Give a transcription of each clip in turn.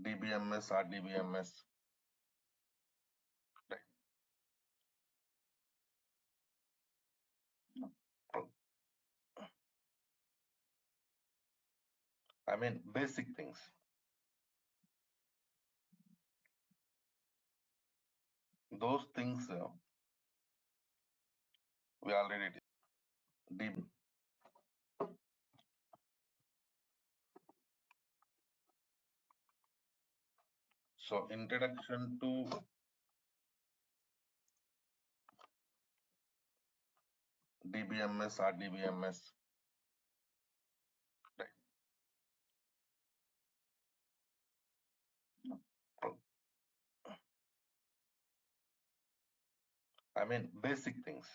DBMS, RDBMS. Right. I mean, basic things. Those things we already did. So introduction to DBMS, RDBMS. Right. I mean, basic things.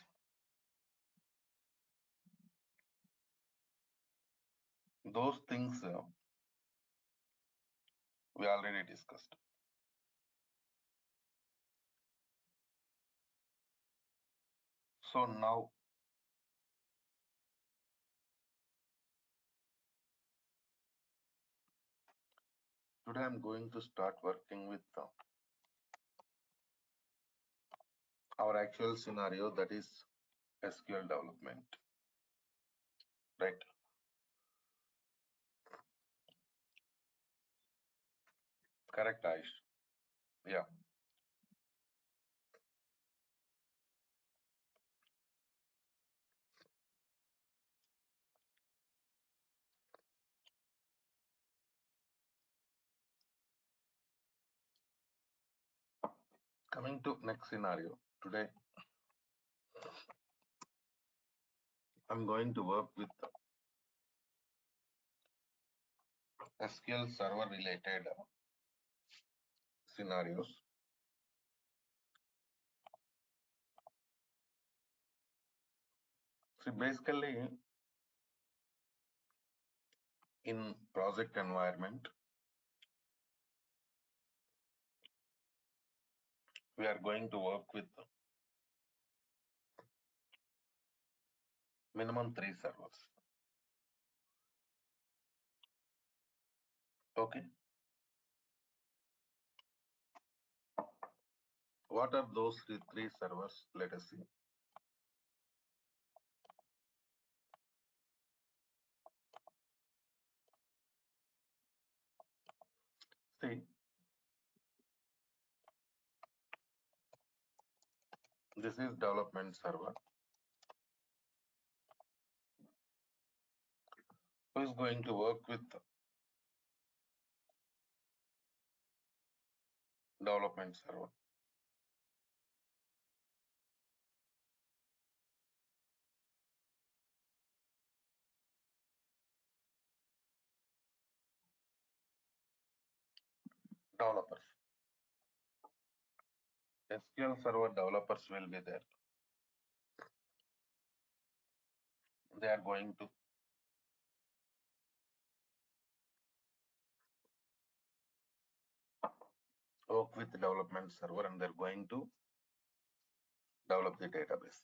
Those things we already discussed. So now today I'm going to start working with our actual scenario, that is SQL development. Right. Correct, Aish. Yeah. Coming to next scenario. Today I'm going to work with SQL server related scenarios. See, basically in project environment, we are going to work with minimum 3 servers. Okay. What are those three servers? Let us see. See, this is development server. Who is going to work with development server? Developers. SQL server developers will be there. They are going to work with development server and they're going to develop the database.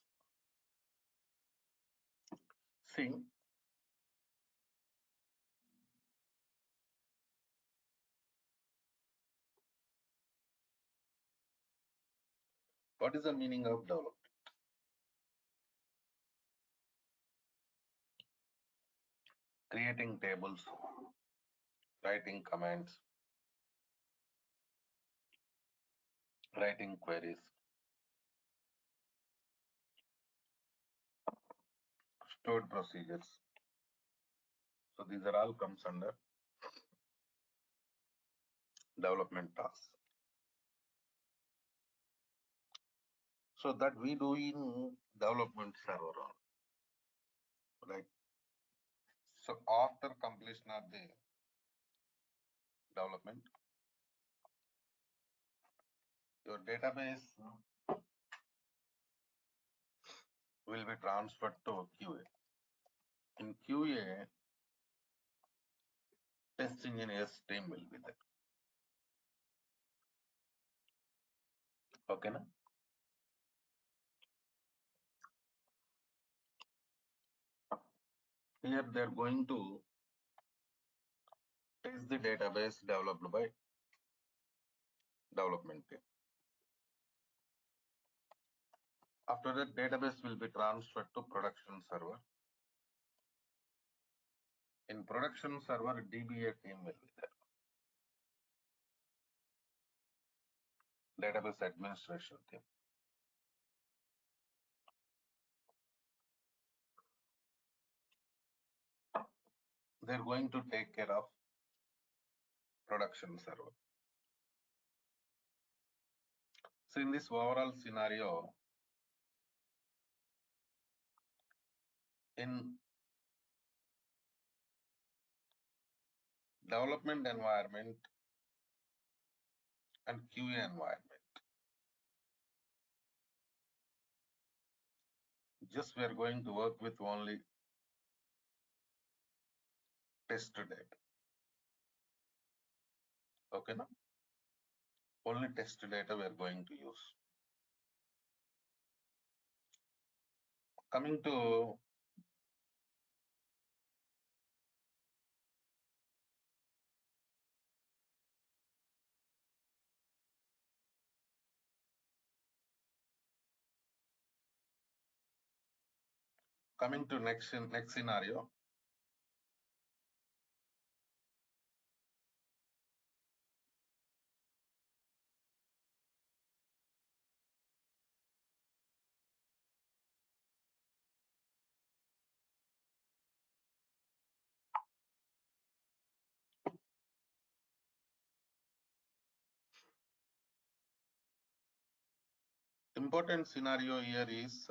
See, what is the meaning of development? Creating tables, writing commands, writing queries, stored procedures. So these are all comes under development tasks. So that we do in development server, right? So after completion of the development, your database will be transferred to QA. In QA, test engineers team will be there. Okay, na? Here they are going to test the database developed by development team. After that, database will be transferred to production server. In production server, DBA team will be there. Database administration team. They're going to take care of production server. So in this overall scenario, in development environment and QA environment, just we are going to work with only test data. Okay, now only test data we are going to use. Coming to next scenario. Important scenario here is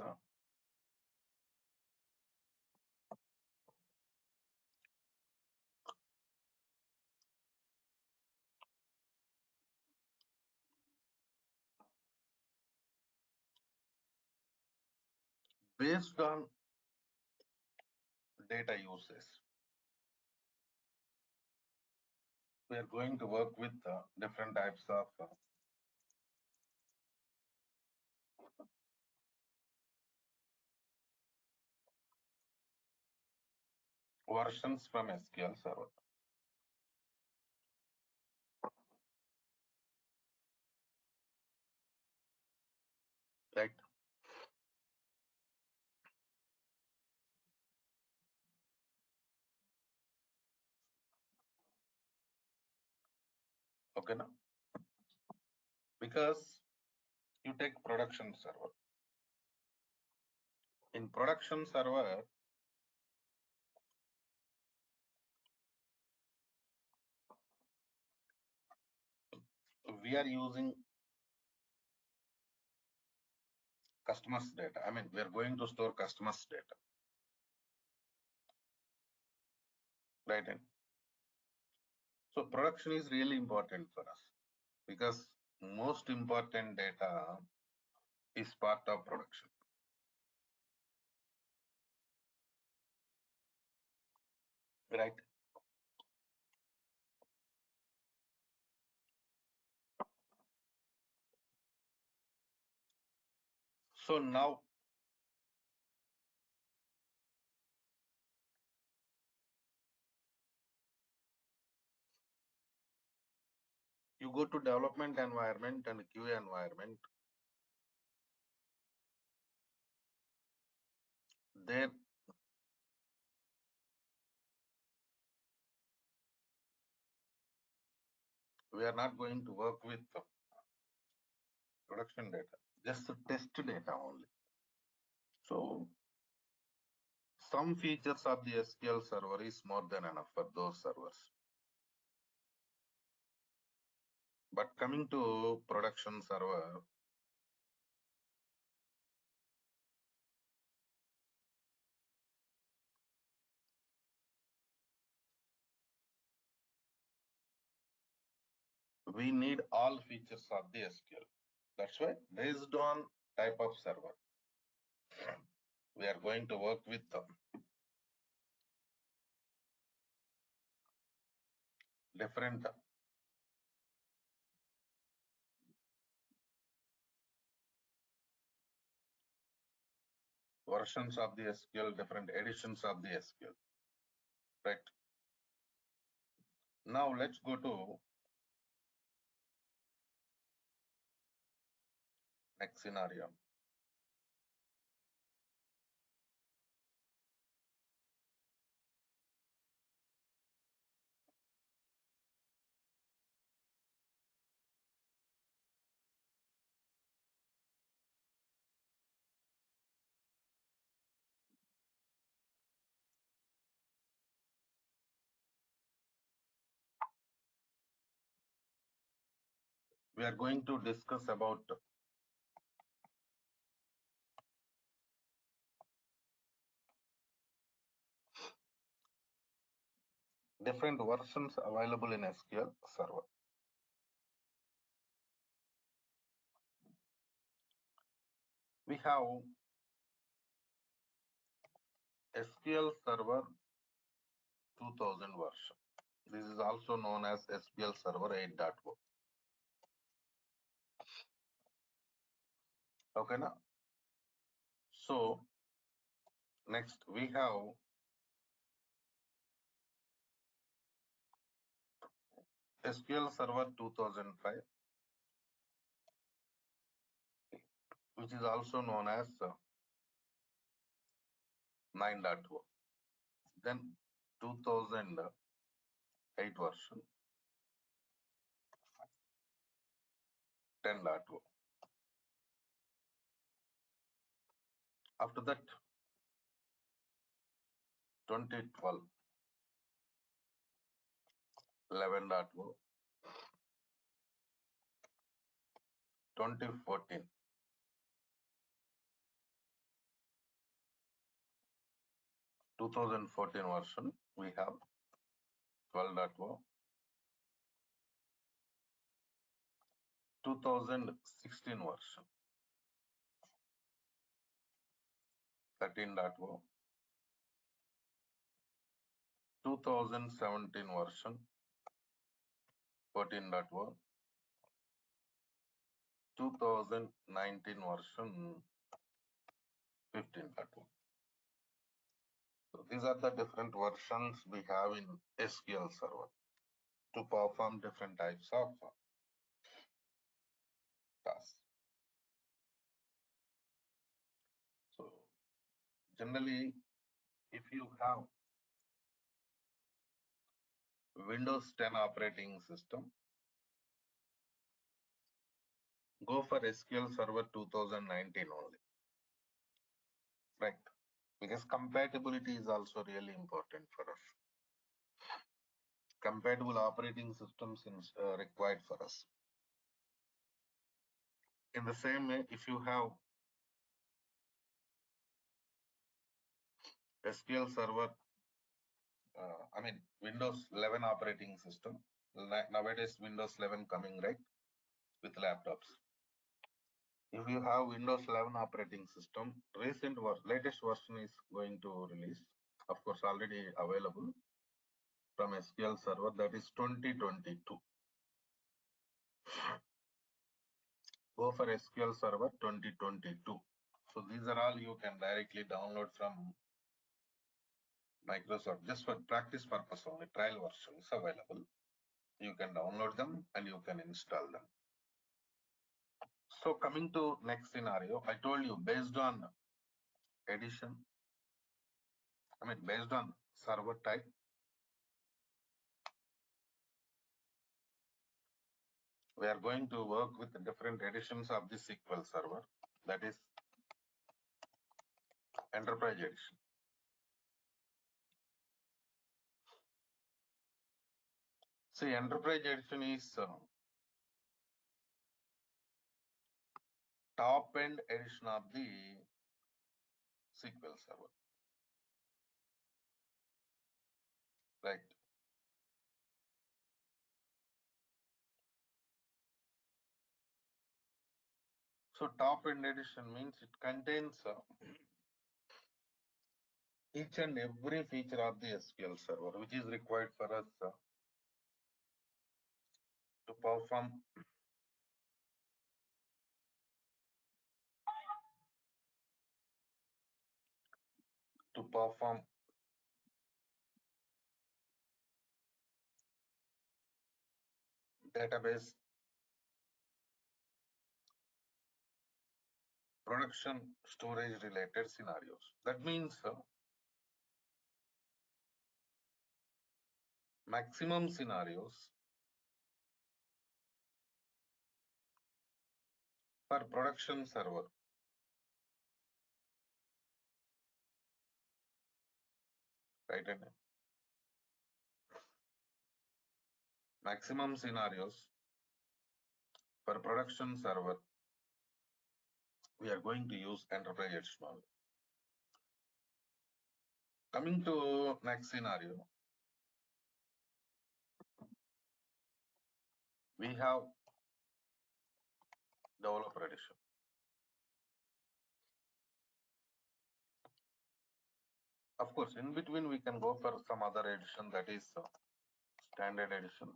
based on data uses. We are going to work with different types of versions from SQL Server. Right? Okay, now because you take production server. In production server, we are using customers data. I mean, we are going to store customers data. Right? And so production is really important for us because most important data is part of production. Right? So now you go to development environment and QA environment. There we are not going to work with production data, just the test data only. So some features of the SQL server is more than enough for those servers. But coming to production server, we need all features of the SQL. That's why based on type of server, we are going to work with different versions of the SQL, different editions of the SQL. Right. Now let's go to Next scenario. We are going to discuss about different versions available in SQL Server. We have SQL Server 2000 version. This is also known as SQL Server 8.0. Okay, now. So next we have SQL Server 2005, which is also known as 9.0. Then 2008 version 10.0. After that 2012 11.0, 2014 2014 version we have 12.0, 2016 version 13.0, 2017 version 14.0, 2019 version 15.0. So these are the different versions we have in SQL Server to perform different types of tasks. So generally, if you have Windows 10 operating system, go for SQL Server 2019 only, right? Because compatibility is also really important for us. Compatible operating systems is required for us. In the same way, if you have SQL Server, Windows 11 operating system, nowadays Windows 11 coming, right, with laptops. If you have Windows 11 operating system, latest version is going to release, of course already available from SQL Server, that is 2022. Go for SQL Server 2022. So these are all you can directly download from Microsoft, just for practice purpose only. Trial version is available. You can download them and you can install them. So coming to next scenario, I told you based on edition, based on server type, we are going to work with the different editions of the SQL Server, that is Enterprise Edition. See, Enterprise Edition is top end edition of the SQL Server, right? So top end edition means it contains each and every feature of the SQL Server, which is required for us to perform database production storage related scenarios. That means maximum scenarios for production server. Right? And maximum scenarios for production server, we are going to use enterprise additional. Coming to next scenario, we have developer edition. Of course, in between we can go for some other edition, that is standard edition.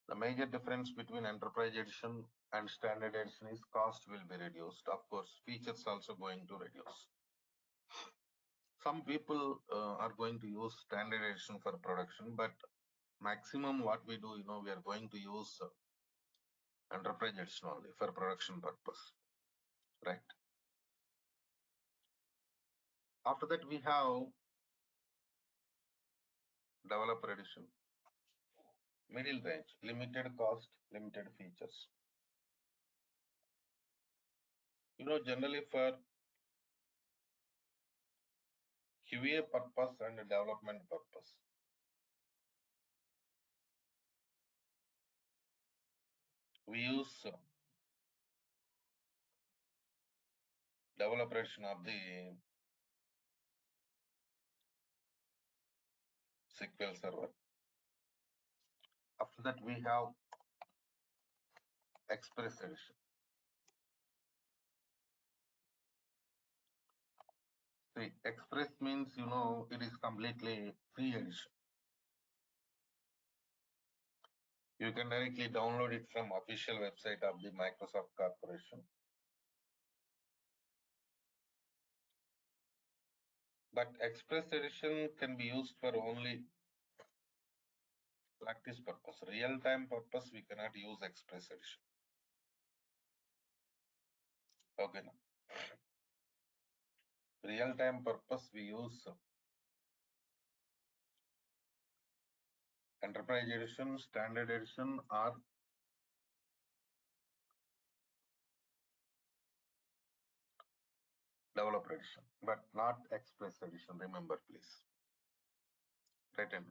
The major difference between enterprise edition and standard edition is cost will be reduced. Of course, features also going to reduce. Some people are going to use standard edition for production, but maximum what we do, we are going to use enterprise edition only for production purpose, right? After that, we have developer edition, middle range, limited cost, limited features. Generally for QA purpose and development purpose, we use developer edition of the SQL Server. After that, we have Express edition. See, Express means, it is completely free edition. You can directly download it from official website of the Microsoft Corporation. But Express edition can be used for only practice purpose. Real-time purpose, we cannot use Express edition. Okay. Now, real-time purpose, we use enterprise edition, standard edition, or developer edition, but not Express edition. Remember, please. Right. And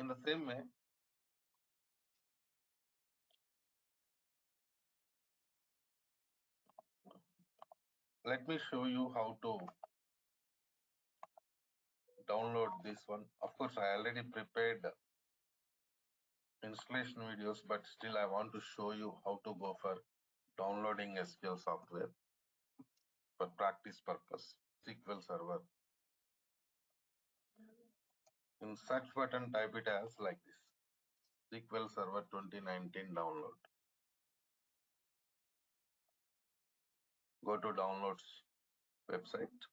in the same way, let me show you how to download this one. Of course, I already prepared installation videos, but still I want to show you how to go for downloading SQL software for practice purpose. SQL Server. In search button, type it as like this: SQL Server 2019 download. Go to downloads website.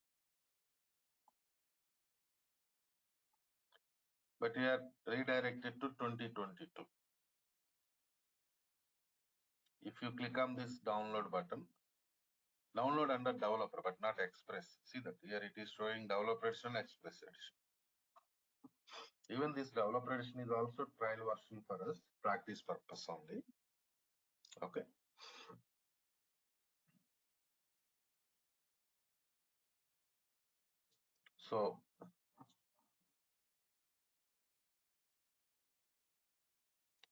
But we are redirected to 2022. If you click on this download button, download under developer, but not Express. See that here it is showing developer edition, Express edition. Even this developer edition is also trial version for us, practice purpose only. Okay. So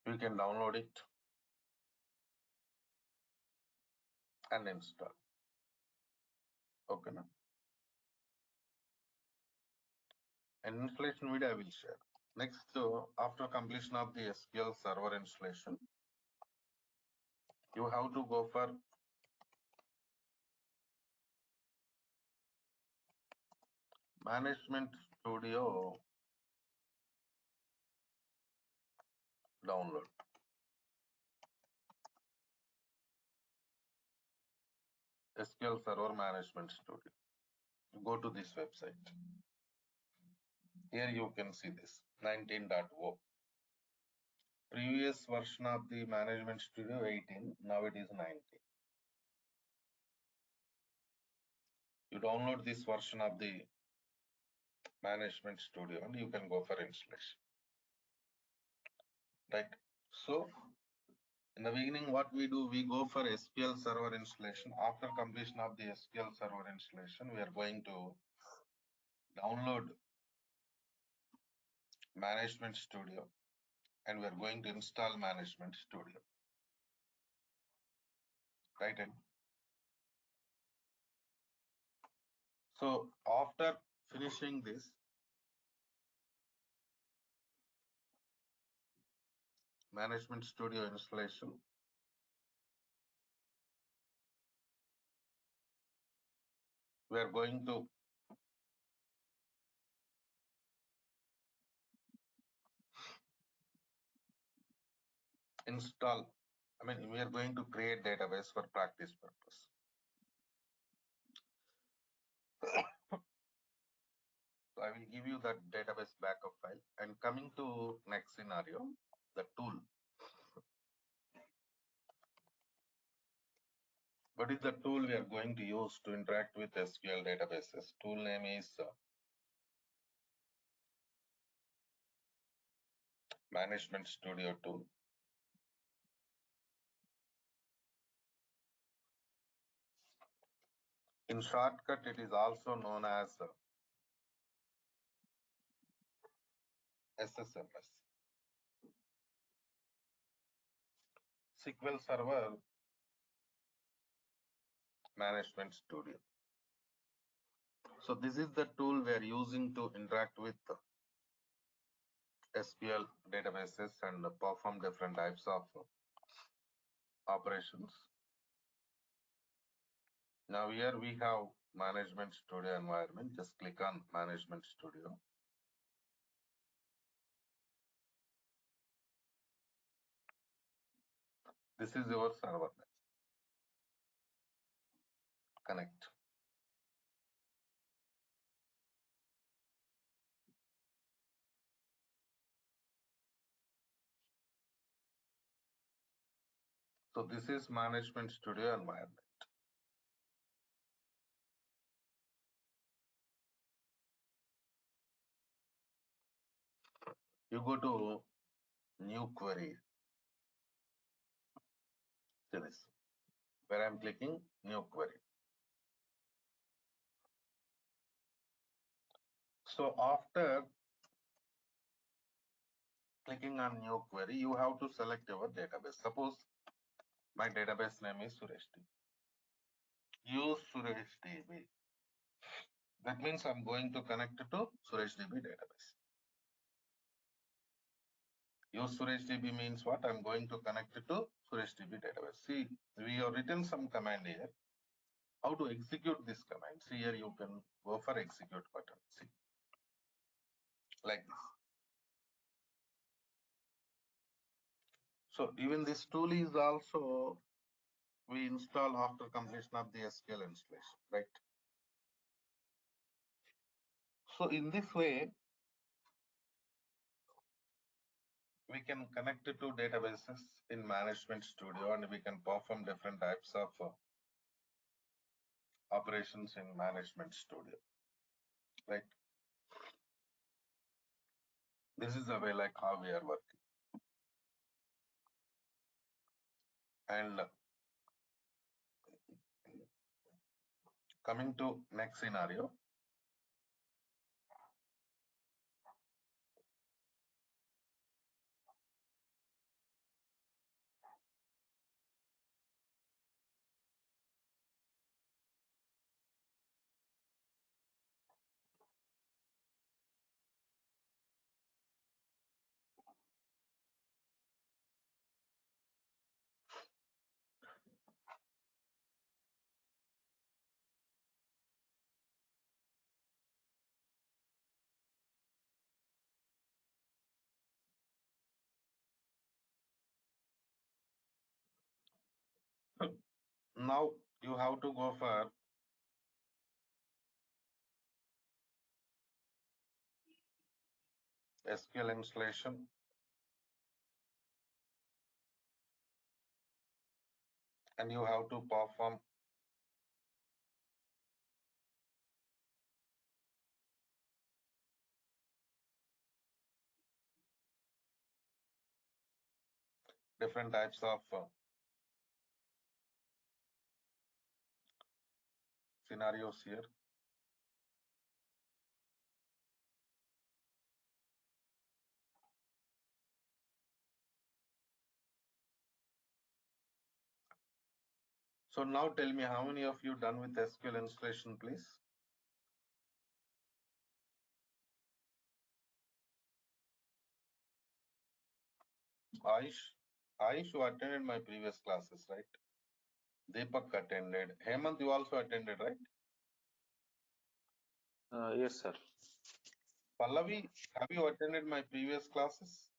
you can download it and install. Okay. Now, an installation video I will share. Next, after completion of the SQL Server installation, you have to go for Management Studio download. SQL Server Management Studio. Go to this website. Here you can see this 19.0. Previous version of the Management Studio 18, now it is 19. You download this version of the Management Studio and you can go for installation. Right. So in the beginning, what we do, we go for SQL Server installation. After completion of the SQL Server installation, we are going to download Management Studio and we are going to install Management Studio. Right. And so after finishing this, Management Studio installation, we are going to install, we are going to create database for practice purpose. So I will give you that database backup file. And coming to next scenario, the tool. What is the tool we are going to use to interact with SQL databases? Tool name is Management Studio tool. In shortcut, it is also known as SSMS. SQL Server Management Studio. So this is the tool we are using to interact with SQL databases and perform different types of operations. Now here we have Management Studio environment. Just click on Management Studio. This is your server. Connect. So this is Management Studio environment. You go to New Query. See this, where I'm clicking New Query. So after clicking on New Query, you have to select your database. Suppose my database name is Suresh DB. Use Suresh DB. That means I'm going to connect to Suresh DB database. Use Suresh DB means what? I'm going to connect it to Suresh DB database. See, we have written some command here. How to execute this command? See here, you can go for execute button. See, like this. So even this tool is also we install after completion of the SQL installation, right? So in this way, we can connect it to databases in Management Studio and we can perform different types of operations in Management Studio, right? This is the way like how we are working. And coming to next scenario. Now you have to go for SQL installation. And you have to perform different types of scenarios here. So now tell me, how many of you done with SQL installation, please? Aish, you attended my previous classes, right? Deepak attended. Hemant, you also attended, right? Yes, sir. Pallavi, have you attended my previous classes?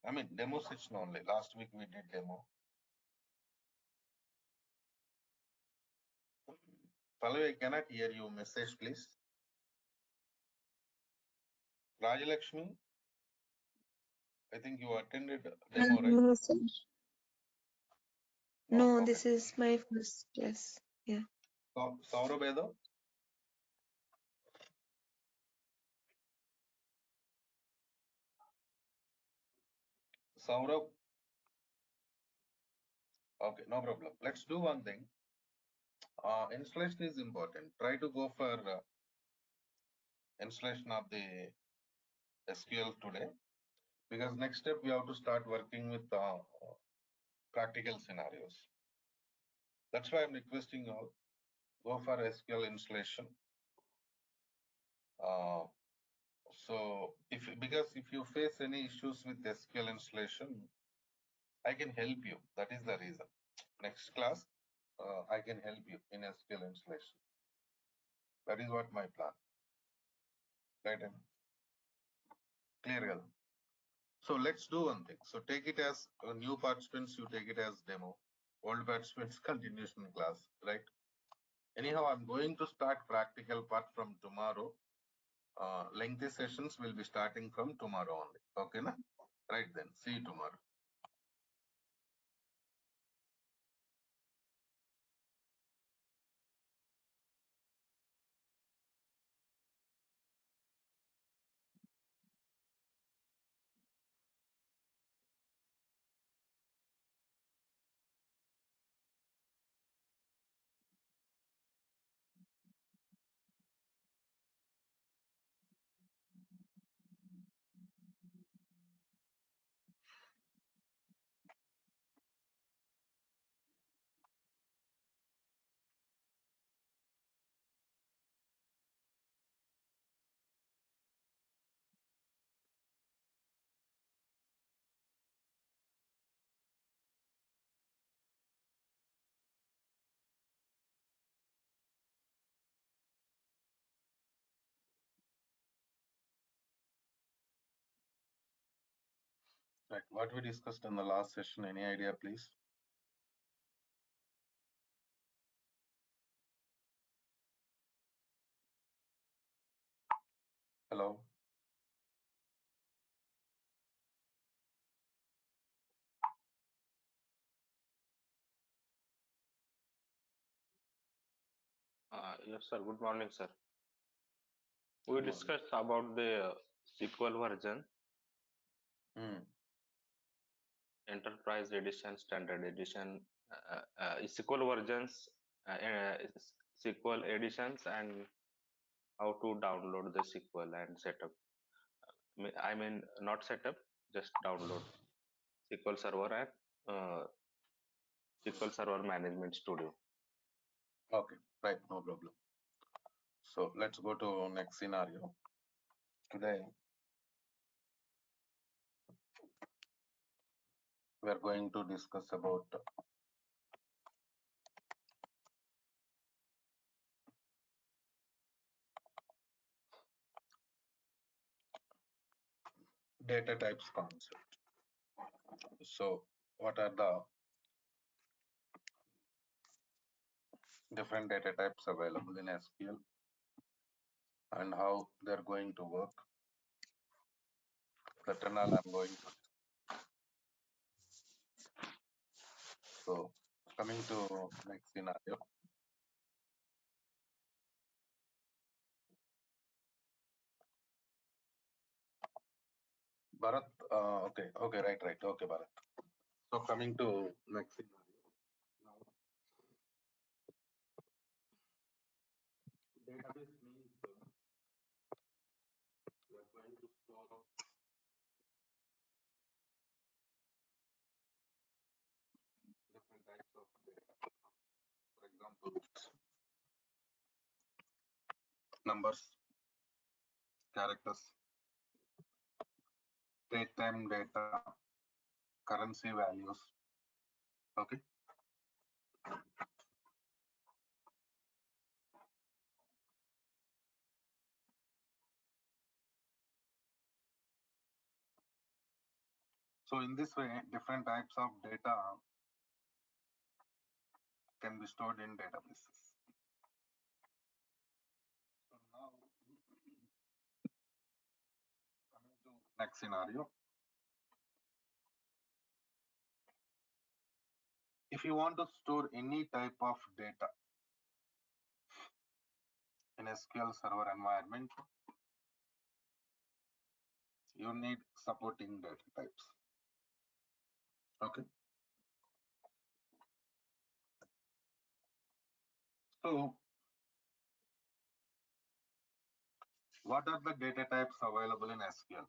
I mean, demo session only. Last week we did demo. Pallavi, I cannot hear you. Message, please. Rajalakshmi, I think you attended demo, right? No, sir. Oh, No, okay. this is my first class. Yeah. Saurabh, Saurabh, okay, no problem. Let's do one thing. Installation is important. Try to go for installation of the SQL today, because next step we have to start working with practical scenarios. That's why I'm requesting you all, go for SQL installation. So because if you face any issues with SQL installation, I can help you. That is the reason. Next class, I can help you in SQL installation. That is what my plan. Right? And clear, girl. So let's do one thing. So take it as new participants, you take it as demo. Old participants, continuation class, right? Anyhow, I'm going to start practical part from tomorrow. Lengthy sessions will be starting from tomorrow only. Okay, na? Right then. See you tomorrow. Right. What we discussed in the last session, any idea, please? Hello. Yes, sir. Good morning, sir. We Good morning. discussed about the SQL version, Enterprise Edition, Standard Edition, SQL versions, SQL editions, and how to download the SQL and setup. I mean, not setup, just download SQL Server and SQL Server Management Studio. Okay, right, no problem. So let's go to next scenario. Today, we are going to discuss about data types concept. So what are the different data types available in SQL and how they're going to work? That and all I'm going to. So coming to next scenario. Bharat, okay, right, okay, Bharat. So coming to next scenario. Now, database means we are going to store different types of data. For example, numbers, characters, date time data, currency values. Okay. So in this way, different types of data can be stored in databases. So now, coming to next scenario. If you want to store any type of data in SQL Server environment, you need supporting data types. Okay. So what are the data types available in SQL?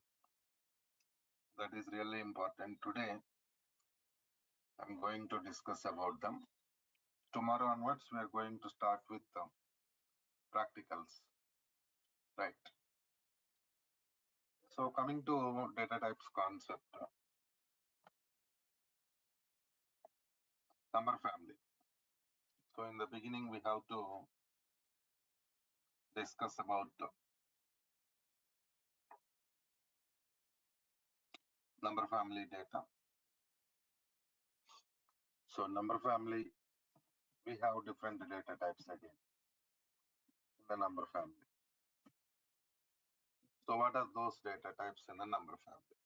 That is really important. Today, I'm going to discuss about them. Tomorrow onwards, we are going to start with practicals, right? So coming to data types concept, number family. So in the beginning, we have to discuss about number family data. So number family, we have different data types again in the number family. So what are those data types in the number family?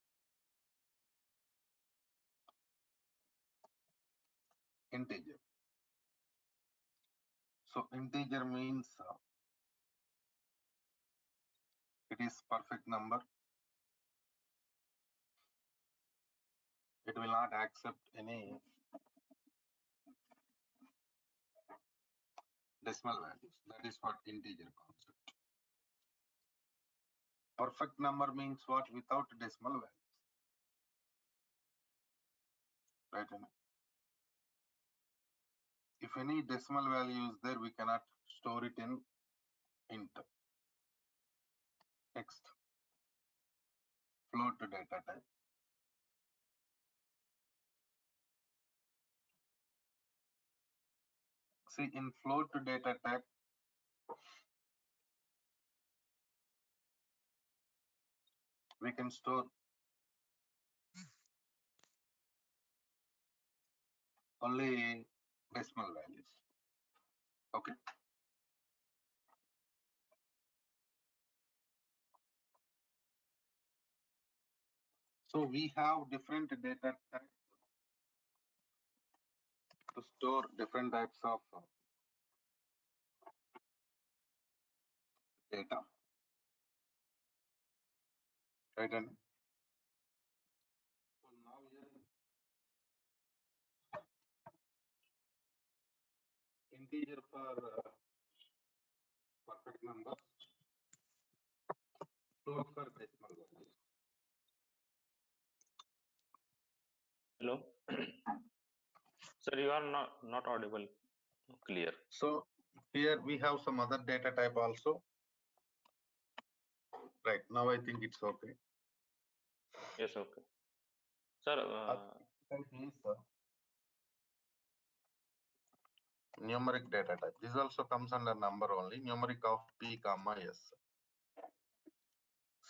Integer. So integer means it is perfect number. It will not accept any decimal values. That is what integer concept. Perfect number means what? Without decimal values. Right? If any decimal value is there, we cannot store it in int. Next, float data type. See, in float data type, we can store only decimal values. Okay. So we have different data types to store different types of data. Right? And so now here integer for perfect numbers, float for decimal values. Hello. Sir, you are not audible clear. So here we have some other data type also. Right, now I think it's okay. Yes, okay. Sir, Type is numeric data type. This also comes under number only, numeric of p comma s.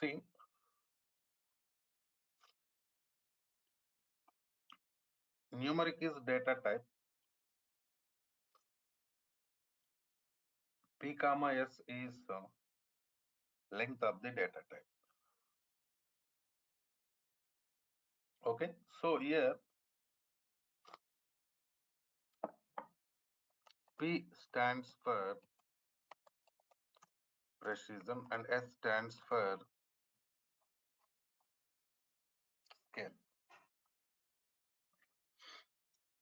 See, numeric is data type. P comma s is length of the data type. Okay, so here P stands for precision and S stands for scale.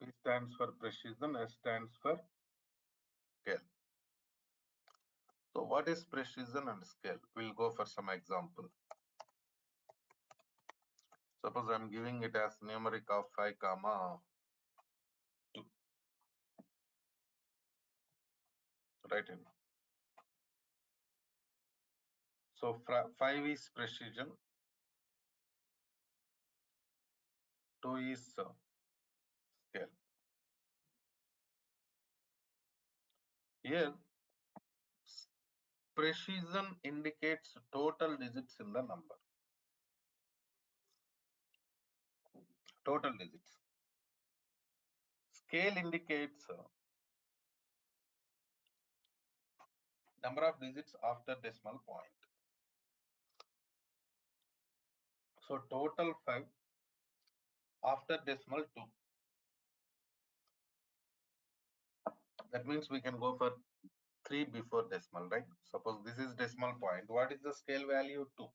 P stands for precision, S stands for scale. So what is precision and scale? We'll go for some example. Suppose I'm giving it as numeric of 5 comma 2. Right in. So 5 is precision, 2 is scale. Here precision indicates total digits in the number. Total digits. Scale indicates number of digits after decimal point. So total 5 after decimal 2. That means we can go for 3 before decimal, right? Suppose this is decimal point. What is the scale value? 2.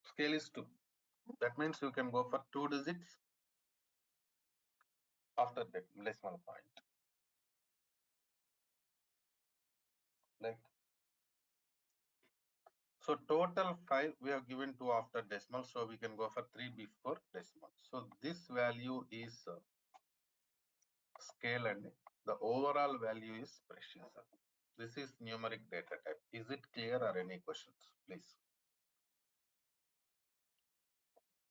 Scale is 2. That means you can go for 2 digits after the decimal point. Like, so total 5 we have given 2 after decimal, so we can go for 3 before decimal. So this value is scale and the overall value is precision. This is numeric data type. Is it clear or any questions, please?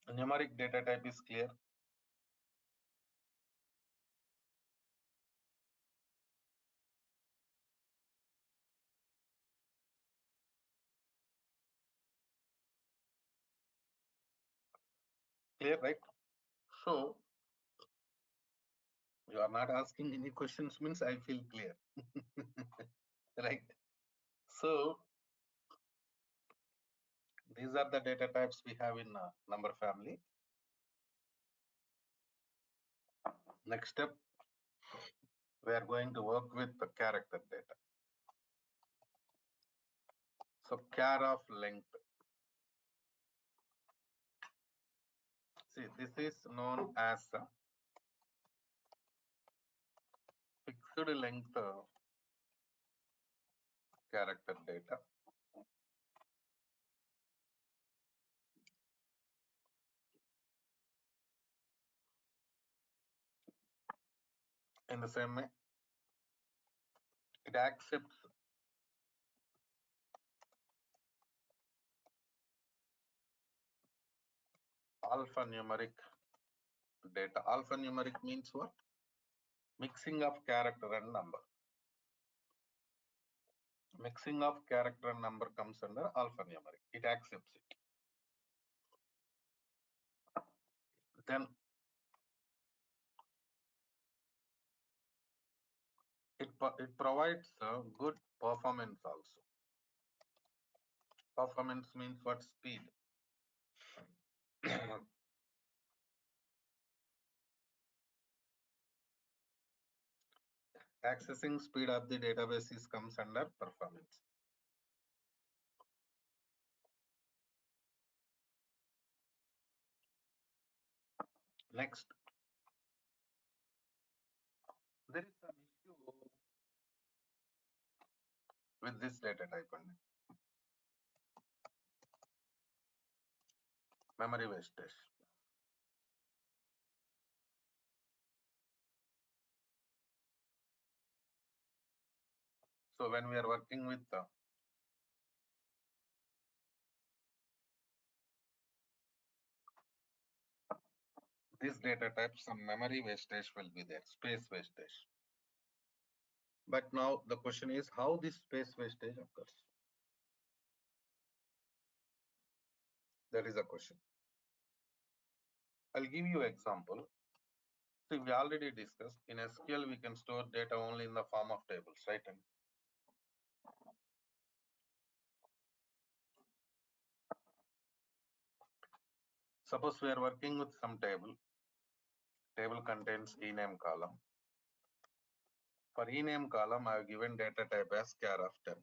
Numeric data type is clear. Clear, right? So you are not asking any questions means I feel clear. Right? So these are the data types we have in number family. Next step, we are going to work with the character data. So char of length. See, this is known as fixed length character data. In the same way, it accepts alphanumeric data. Alphanumeric means what? Mixing of character and number. Mixing of character and number comes under alphanumeric. It accepts it. Then it provides good performance also. Performance means what? Speed. Accessing speed of the databases comes under performance. Next, there is an issue with this data type only. Memory wastage. So when we are working with this data type, some memory wastage will be there, space wastage. But now the question is how this space wastage occurs. That is a question. I'll give you an example. See, we already discussed in SQL we can store data only in the form of tables, right? And suppose we are working with some table. Table contains ename column. For ename column, I have given data type as char of 10.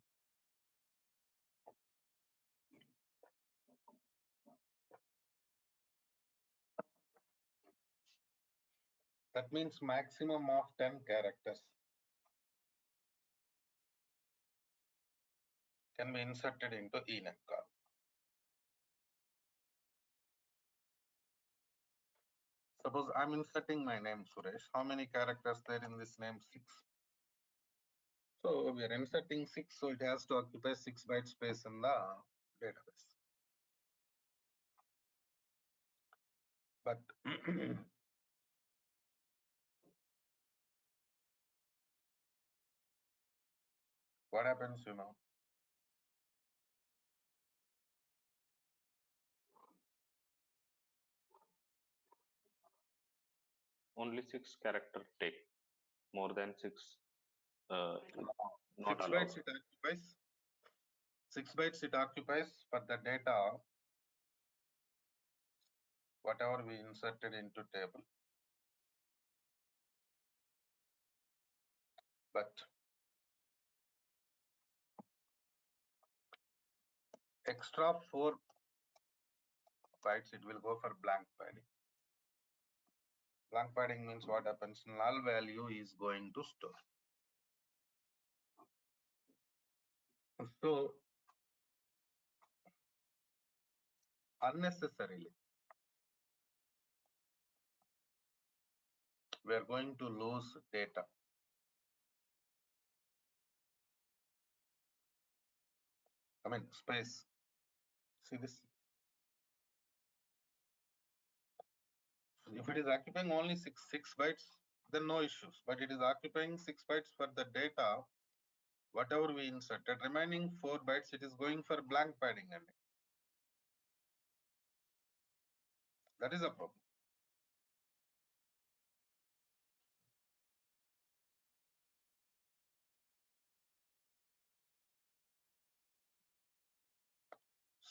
That means maximum of 10 characters can be inserted into enum column. Suppose I'm inserting my name Suresh. How many characters there in this name? 6. So we are inserting 6, so it has to occupy 6 byte space in the database. But what happens, Only 6 character take. More than 6 not 6 allowed. bytes it occupies. 6 bytes it occupies for the data, whatever we inserted into table. But extra 4 bytes it will go for blank padding. Blank padding means what happens? Null value is going to store. So unnecessarily we are going to lose data. I mean space. See this? If it is occupying only 6 bytes, then no issues. But it is occupying 6 bytes for the data, whatever we inserted. Remaining 4 bytes, it is going for blank padding. And that is a problem.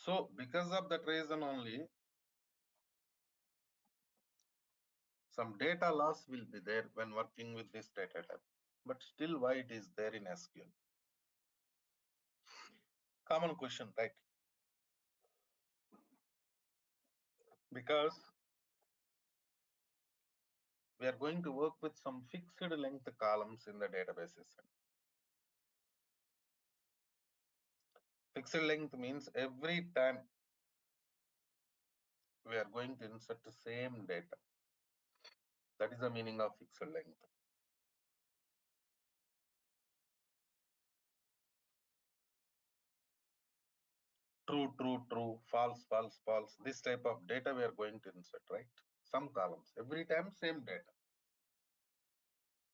So because of that reason only, some data loss will be there when working with this data type. But still, why it is there in SQL? Common question, right? Because we are going to work with some fixed length columns in the databases. Fixed length means every time we are going to insert the same data. That is the meaning of fixed length. True, true, true, false, false, false. This type of data we are going to insert, right? Some columns, every time same data.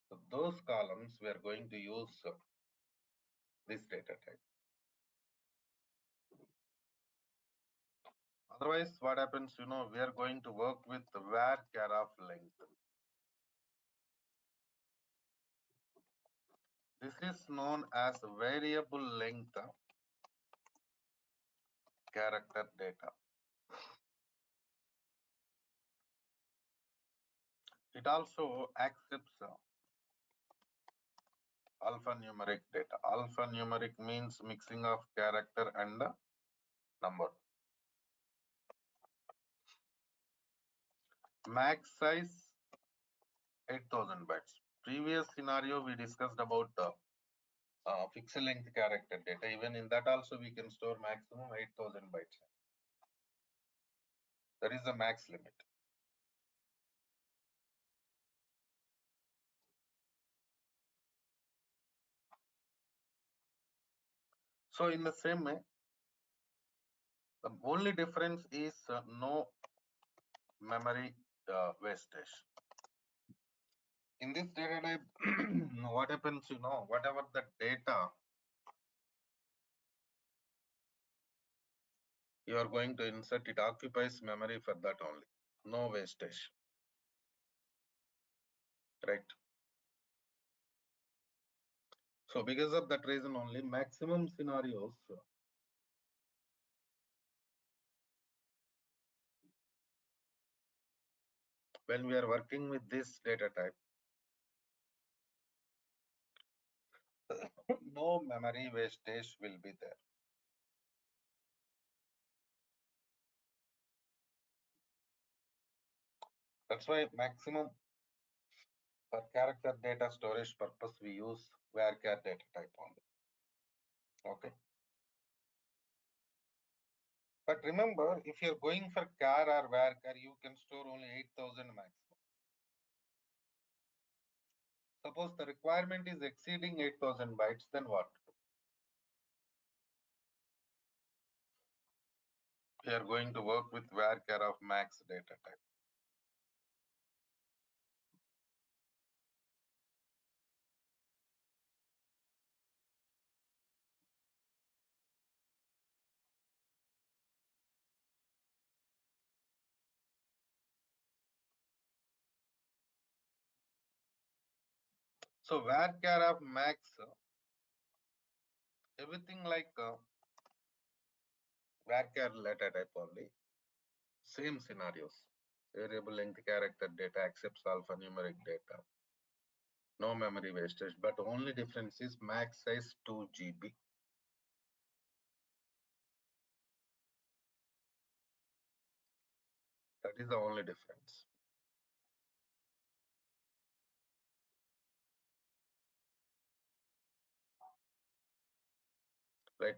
So those columns we are going to use this data type. Otherwise, what happens, we are going to work with the var of length. This is known as variable length character data. It also accepts alphanumeric data. Alphanumeric means mixing of character and number. Max size 8000 bytes. Previous scenario we discussed about fixed length character data. Even in that also we can store maximum 8000 bytes. That is the max limit. So in the same way, the only difference is no memory wastage. In this data type, what happens, whatever the data you are going to insert, it occupies memory for that only. No wastage. Right. So because of that reason only, maximum scenarios when we are working with this data type, no memory wastage will be there. That's why maximum For character data storage purpose, we use varchar data type only. Okay. But remember, if you're going for char or varchar, you can store only 8,000 maximum. Suppose the requirement is exceeding 8,000 bytes, then what? We are going to work with varchar of max data type. So varchar of max, everything like varchar data type only. Same scenarios. Variable length character data accepts alphanumeric data. No memory wastage, but only difference is max size 2 GB. That is the only difference. Right?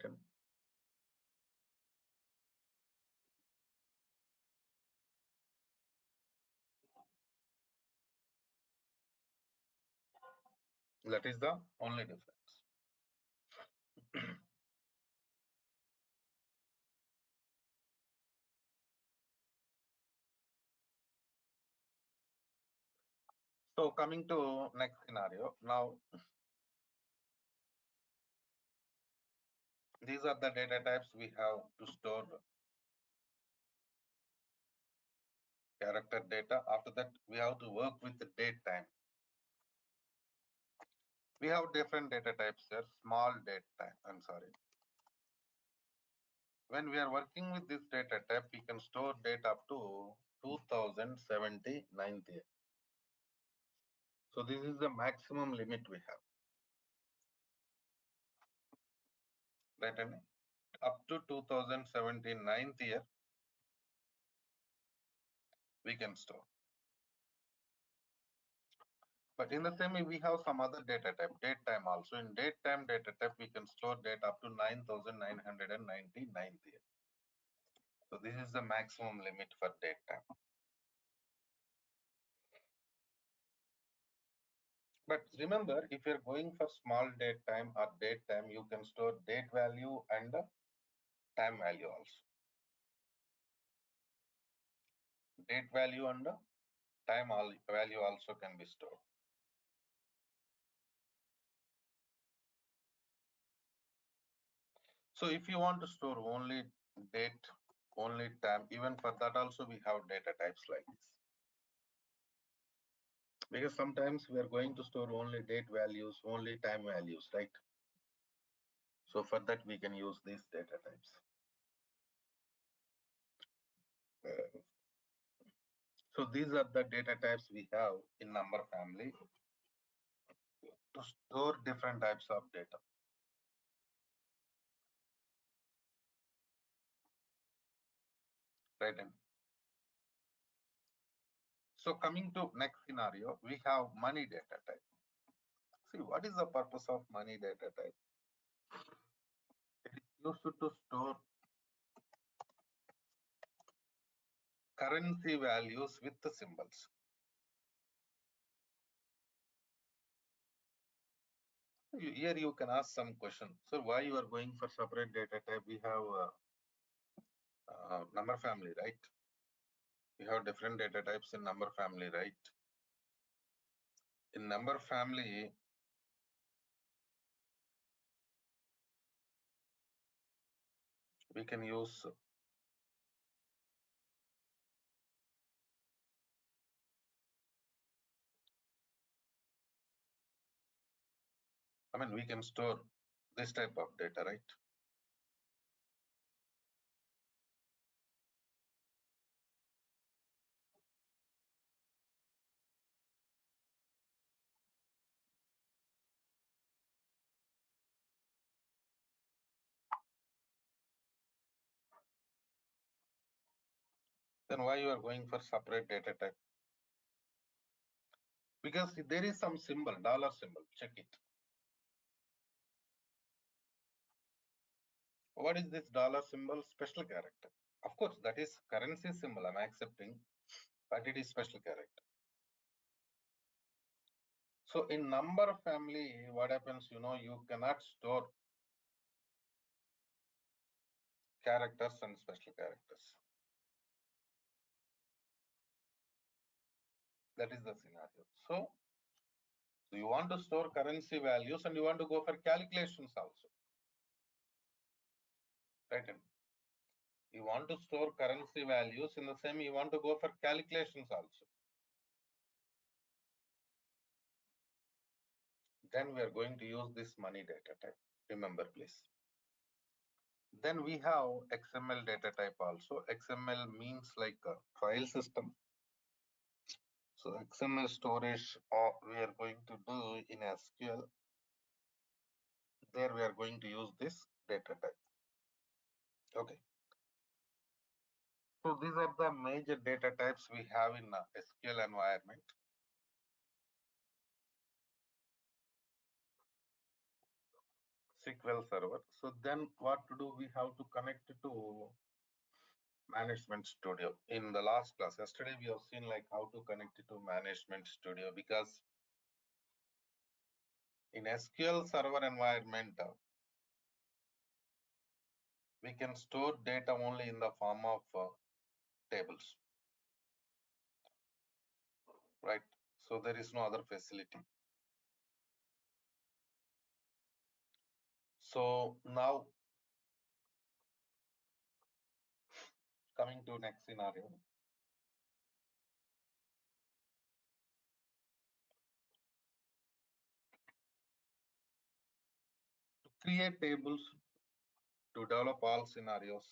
That is the only difference. So coming to next scenario. Now, these are the data types we have to store character data. After that, we have to work with the date time. We have different data types here. Small date time. I'm sorry. When we are working with this data type, we can store data up to 2079. So this is the maximum limit we have. Right? And up to 2079 year, we can store. But in the same way, we have some other data type, date time also. In date time data type, we can store data up to 9,999 year. So this is the maximum limit for date time. But remember, if you're going for small date time or date time, you can store date value and the time value also. Date value and the time value also can be stored. So if you want to store only date, only time, even for that also we have data types like this. Because sometimes we are going to store only date values, only time values, right? So for that we can use these data types. So these are the data types we have in number family to store different types of data. Right? So coming to next scenario, we have money data type. See, what is the purpose of money data type? It is used to store currency values with the symbols. Here you can ask some question. So why you are going for separate data type? We have number family, right? We have different data types in number family, right? In number family, we can use we can store this type of data, right? Then why you are going for separate data type? because there is some symbol, dollar symbol, check it. What is this dollar symbol? Special character. Of course, that is currency symbol, I'm accepting, but it is special character. So in number family, what happens, you cannot store characters and special characters. That is the scenario. So you want to store currency values and you want to go for calculations also. Right? You want to store currency values, in the same you want to go for calculations also. Then we are going to use this money data type. Remember, please. Then we have XML data type also. XML means like a file system. So XML storage we are going to do in SQL. There we are going to use this data type. Okay. So these are the major data types we have in SQL environment. SQL Server. So then what to do? We have to connect it to Management Studio. In the last class, yesterday, we have seen like how to connect it to Management Studio, because in SQL Server environment, we can store data only in the form of tables, right? So there is no other facility. So now coming to next scenario. To create tables, to develop all scenarios,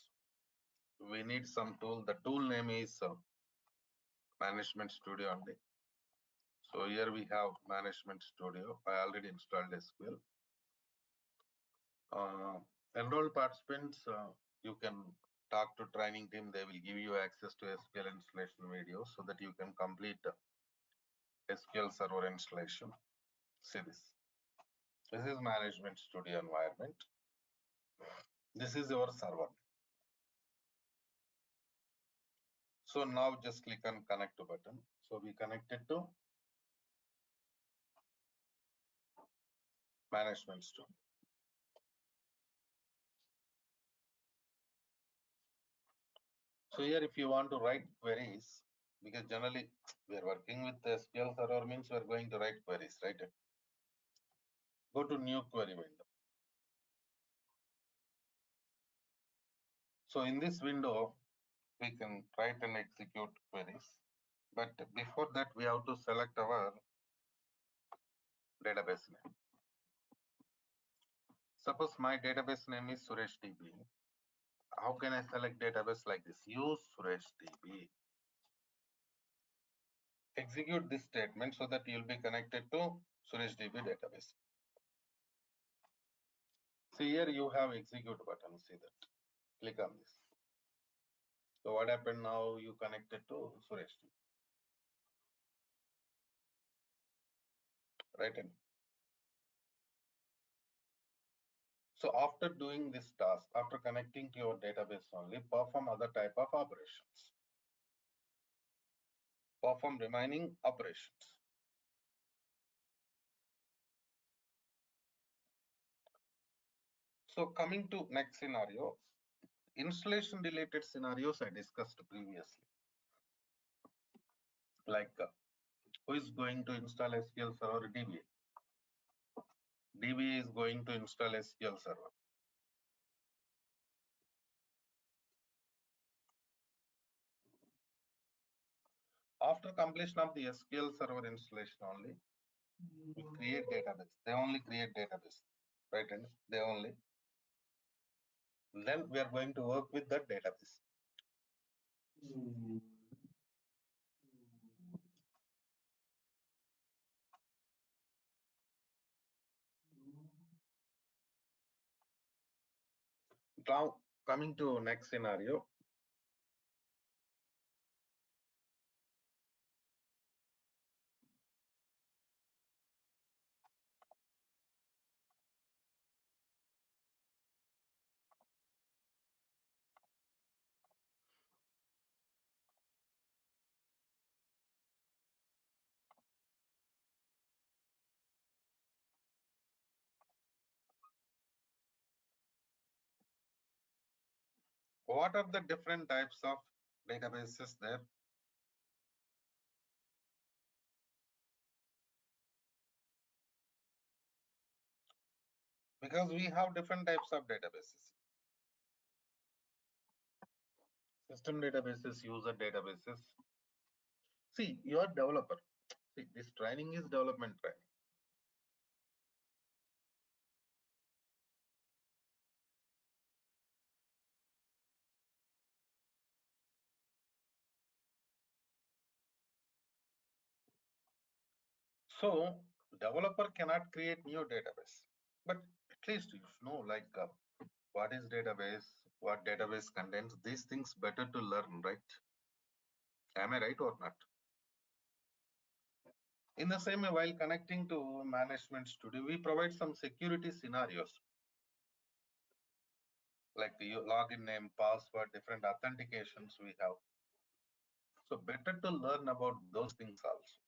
we need some tool. The tool name is Management Studio only. So here we have Management Studio. I already installed SQL. Enrolled participants, you can talk to training team. They will give you access to SQL installation videos so that you can complete SQL Server installation. See this. This is Management Studio environment. This is your server. So now just click on connect button. So we connected to Management Studio. So here if you want to write queries, because generally we are working with SQL Server means we are going to write queries, right? Go to new query window. So in this window, we can write and execute queries. But before that, we have to select our database name. Suppose my database name is Suresh DB. How can I select database like this? Use Suresh DB. Execute this statement so that you'll be connected to Suresh DB database. See here you have execute button. See that. Click on this. So what happened now? You connected to Suresh DB. Right in. So after doing this task, after connecting to your database only, perform other type of operations. Perform remaining operations. So coming to next scenario, installation related scenarios I discussed previously. Like who is going to install SQL Server? DB. DB is going to install SQL Server. After completion of the SQL Server installation only, we create database. They only create database, right? And they only. Then we are going to work with that database. Now coming to next scenario. What are the different types of databases there? Because we have different types of databases. System databases, user databases. See, you are developer. See, this training is development training. So developer cannot create new database, but at least you know like what is database, what database contains. These things better to learn, right? Am I right or not? In the same way, while connecting to management studio, we provide some security scenarios like the login name, password, different authentications we have. So better to learn about those things also.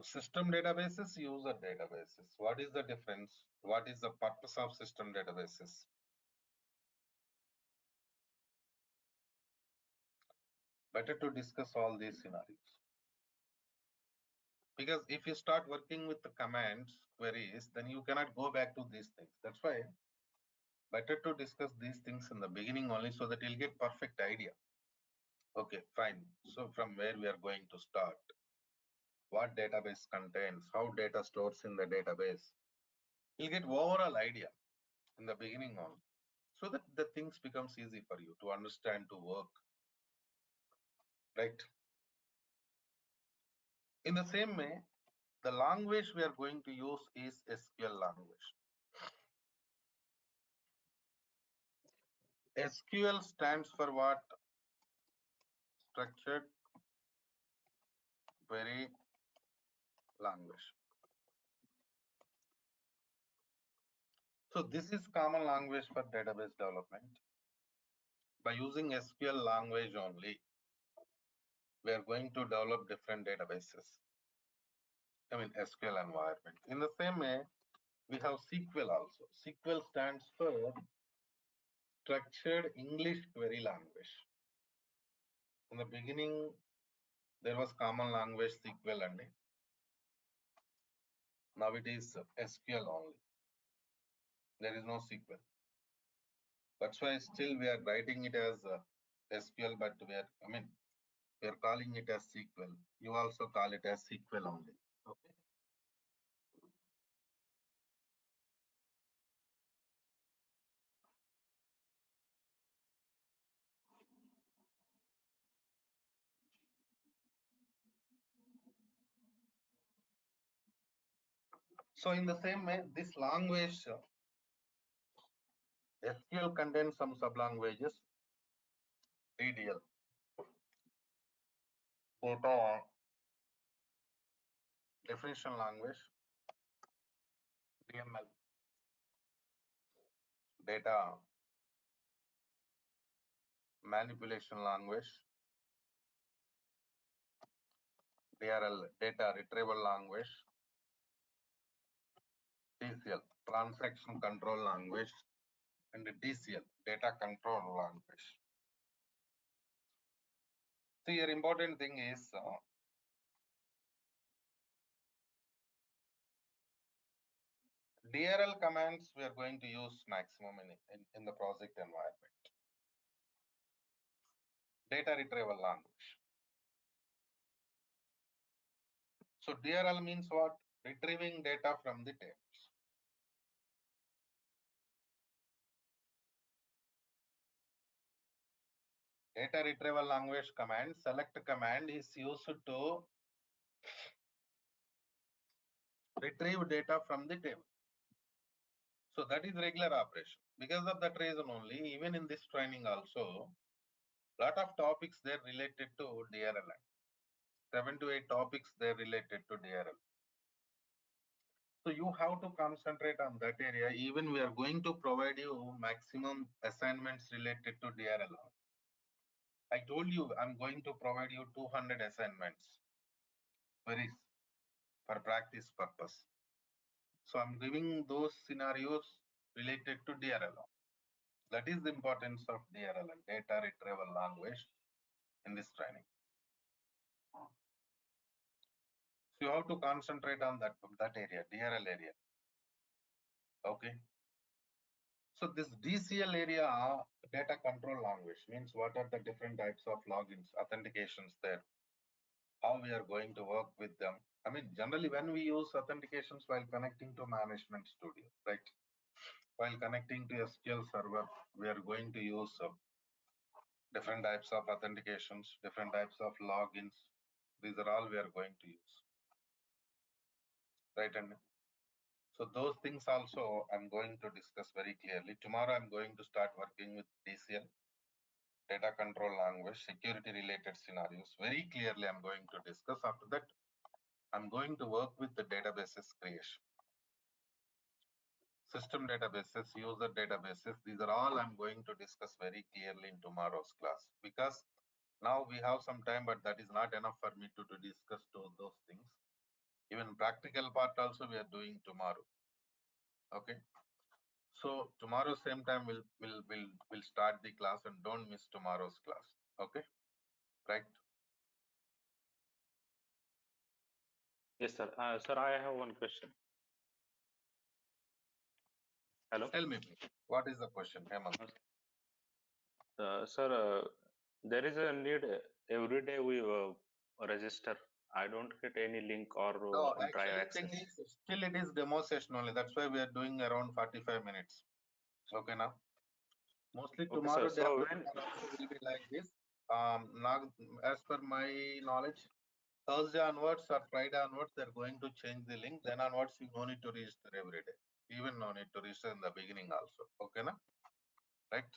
System databases, user databases. What is the difference? What is the purpose of system databases? Better to discuss all these scenarios. Because if you start working with the commands, queries, then you cannot go back to these things. That's why better to discuss these things in the beginning only so that you'll get perfect idea. Okay, fine. So from where we are going to start? What database contains? How data stores in the database? You'll get overall idea in the beginning only, so that the things becomes easy for you to understand, to work, right? In the same way, the language we are going to use is SQL language. SQL stands for what? Structured Query Language. So this is common language for database development. By using SQL language only, we are going to develop different databases. I mean SQL environment. In the same way, we have SQL also. SQL stands for Structured English Query Language. In the beginning, there was common language SQL and now it is SQL only. There is no SQL. That's why still we are writing it as SQL, but we are calling it as SQL. You also call it as SQL only. Okay. So in the same way, this language SQL contains some sublanguages. DDL, data definition language. DML, data manipulation language. DRL, data retrieval language. TCL, transaction control language. And DCL, data control language. So here important thing is DRL commands we are going to use maximum in the project environment. Data retrieval language. So DRL means what? Retrieving data from the tables. Data retrieval language command, select command is used to retrieve data from the table. So that is regular operation. Because of that reason only, even in this training also, lot of topics there related to DRL. 7 to 8 topics there related to DRL. So you have to concentrate on that area. Even we are going to provide you maximum assignments related to DRL. I told you I'm going to provide you 200 assignments. Queries for practice purpose. So I'm giving those scenarios related to DRLL. That is the importance of DRLL, data retrieval language, in this training. So you have to concentrate on that area, DRL area. Okay. So this DCL area, data control language, means what are the different types of logins, authentications there, how we are going to work with them. I mean, generally when we use authentications while connecting to management studio, right? While connecting to SQL server, we are going to use different types of authentications, different types of logins. These are all we are going to use, right? And so those things also I'm going to discuss very clearly. Tomorrow I'm going to start working with DCL, data control language, security related scenarios. Very clearly I'm going to discuss. After that, I'm going to work with the databases creation. System databases, user databases, these are all I'm going to discuss very clearly in tomorrow's class. Because now we have some time, but that is not enough for me to discuss those things. Even practical part also we are doing tomorrow. Okay. So tomorrow same time we'll start the class, and don't miss tomorrow's class. Okay, right? Yes, sir. Sir, I have one question. Hello. Tell me, please. What is the question, Hemant? Sir, there is a need every day we register. I don't get any link or No, drive actually thing access. is still it is demo session only. That's why we are doing around 45 minutes. Okay, now mostly Okay, tomorrow sir. day So after when tomorrow also will be like this. Now as per my knowledge, Thursday onwards or Friday onwards, they're going to change the link. Then onwards, you no need to register every day. Even no need to register in the beginning also. Okay, na? Right?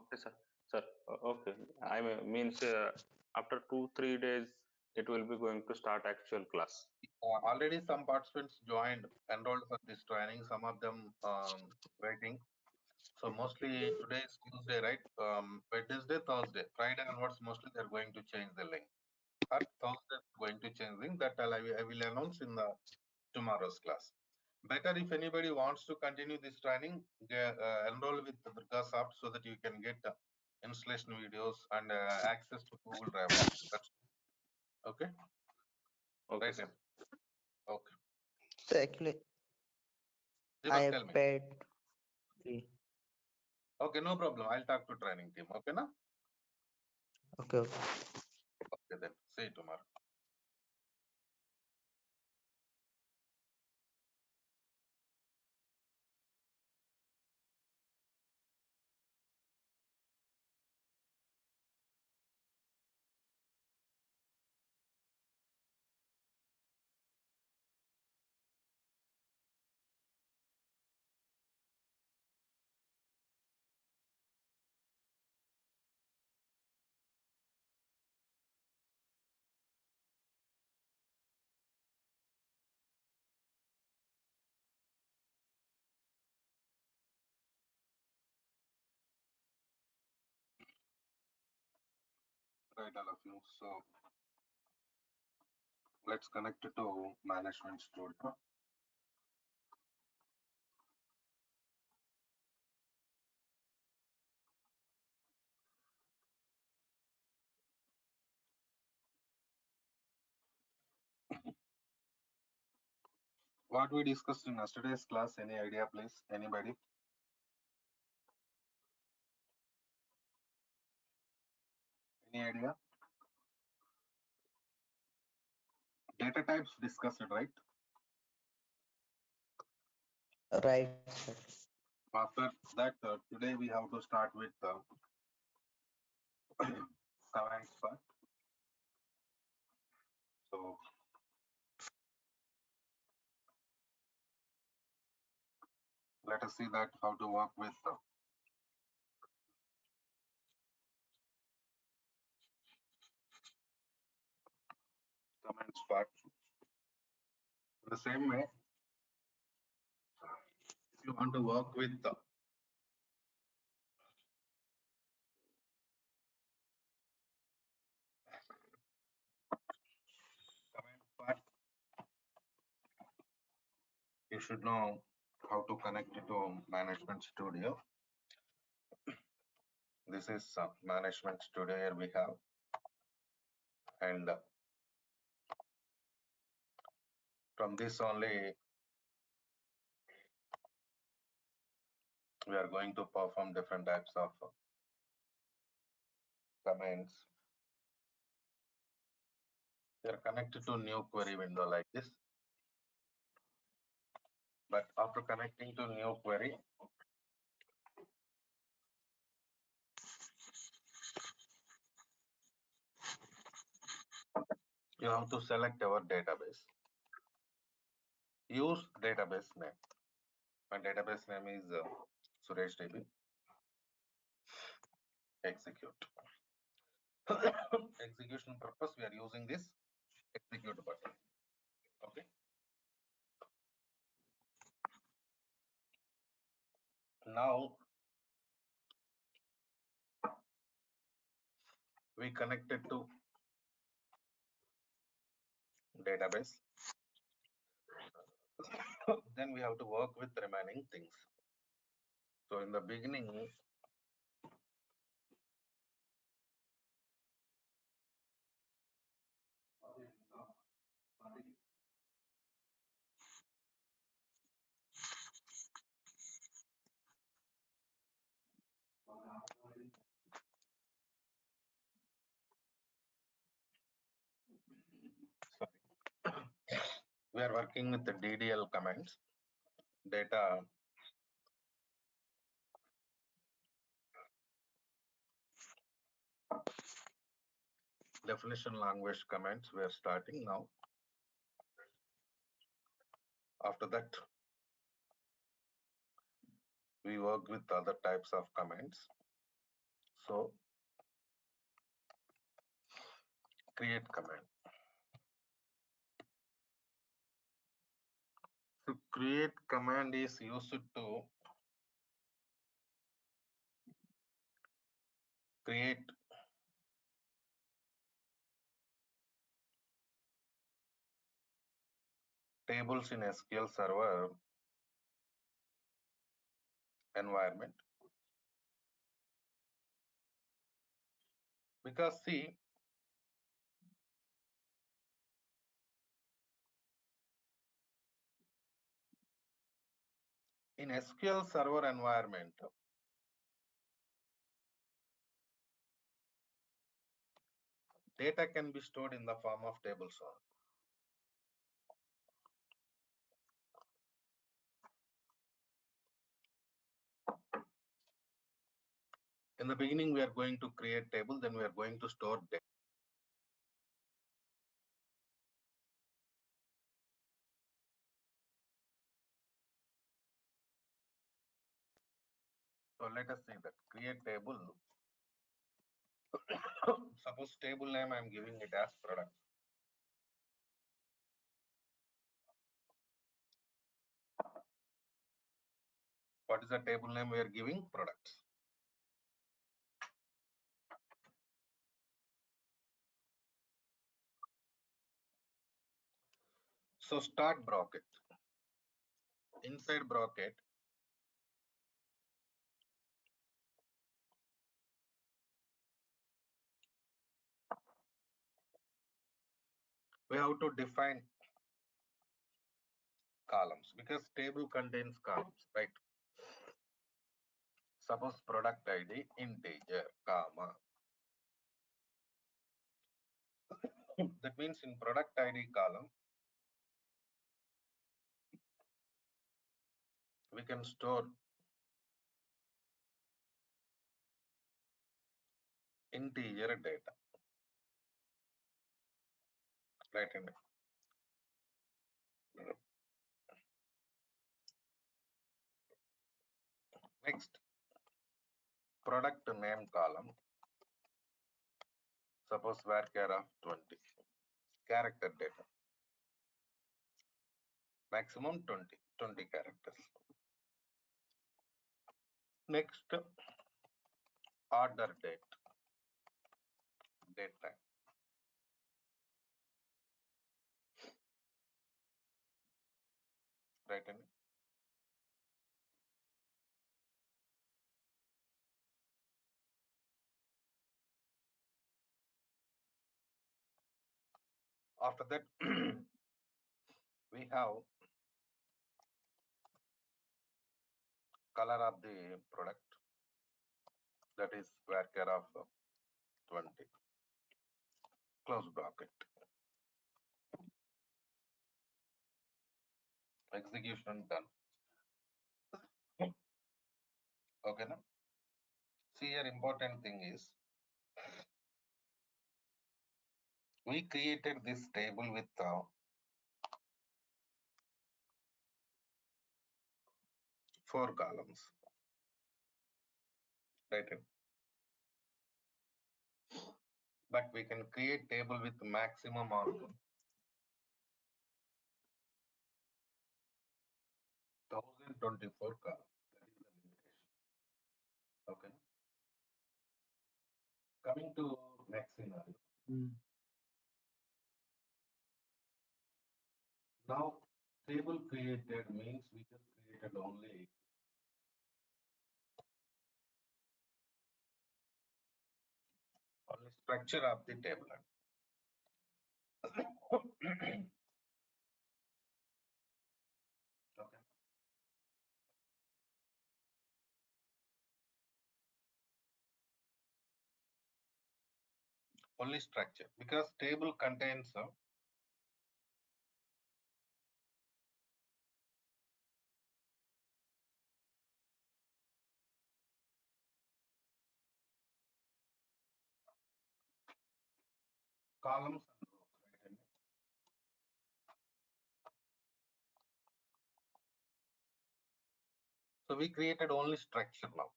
okay, sir. Sir, okay. I means after 2-3 days, it will be going to start actual class. Already some participants joined, enrolled for this training. Some of them waiting. So mostly today is Tuesday, right? Wednesday, Thursday, Friday onwards, mostly they're going to change the link. Or Thursday going to change link. That I will announce in the tomorrow's class. Better if anybody wants to continue this training, enroll with the Durga Soft so that you can get installation videos and access to Google Drive also. That's okay. Okay, Right. sir. Okay. So actually, Deepak, I tell me. paid fee. Okay, no problem. I'll talk to training team. Okay, na? Okay, okay. Okay, then. See you tomorrow. Right, all of you. So let's connect it to management studio. What we discussed in yesterday's class, any idea, please? Anybody? Any idea? Data types discussed, right? Right, sir. After that, today we have to start with commands part. So let us see that how to work with commands part. In the same way, if you want to work with command part, you should know how to connect it to Management Studio. This is Management Studio. Here we have, and from this only we are going to perform different types of commands. We are connected to new query window like this, but after connecting to new query, you have to select our database. Use database name. My database name is Suresh DB. Execute. Execution purpose, we are using this execute button. Okay. Now we connected to database. Then we have to work with remaining things. So in the beginning, we are working with the DDL commands, data definition language commands. We are starting now. After that, we work with other types of commands. So create command. So create command is used to create tables in SQL Server environment. Because see, in SQL Server environment, data can be stored in the form of tables only. In the beginning, we are going to create table, then we are going to store data. So let us see that create table. Suppose table name I am giving it as product. What is the table name we are giving? Products. So start bracket. Inside bracket, we have to define columns because table contains columns, right? Suppose product ID integer, comma. That means in product ID column, we can store integer data. Right in it. Next, product name column. Suppose varchar of 20. Character data. Maximum 20 characters. Next, order date. Date time. Right in it. After that, we have color of the product, that is varchar of 20, close bracket. Execution done. Okay, now see here, important thing is we created this table with 4 columns, right? But we can create table with maximum of 1024 columns. That is the limitation. Okay. Coming to next scenario. Now, table created means we just created only structure of the table. Okay. Only structure, because table contains columns and rows, right? So we created only structure now.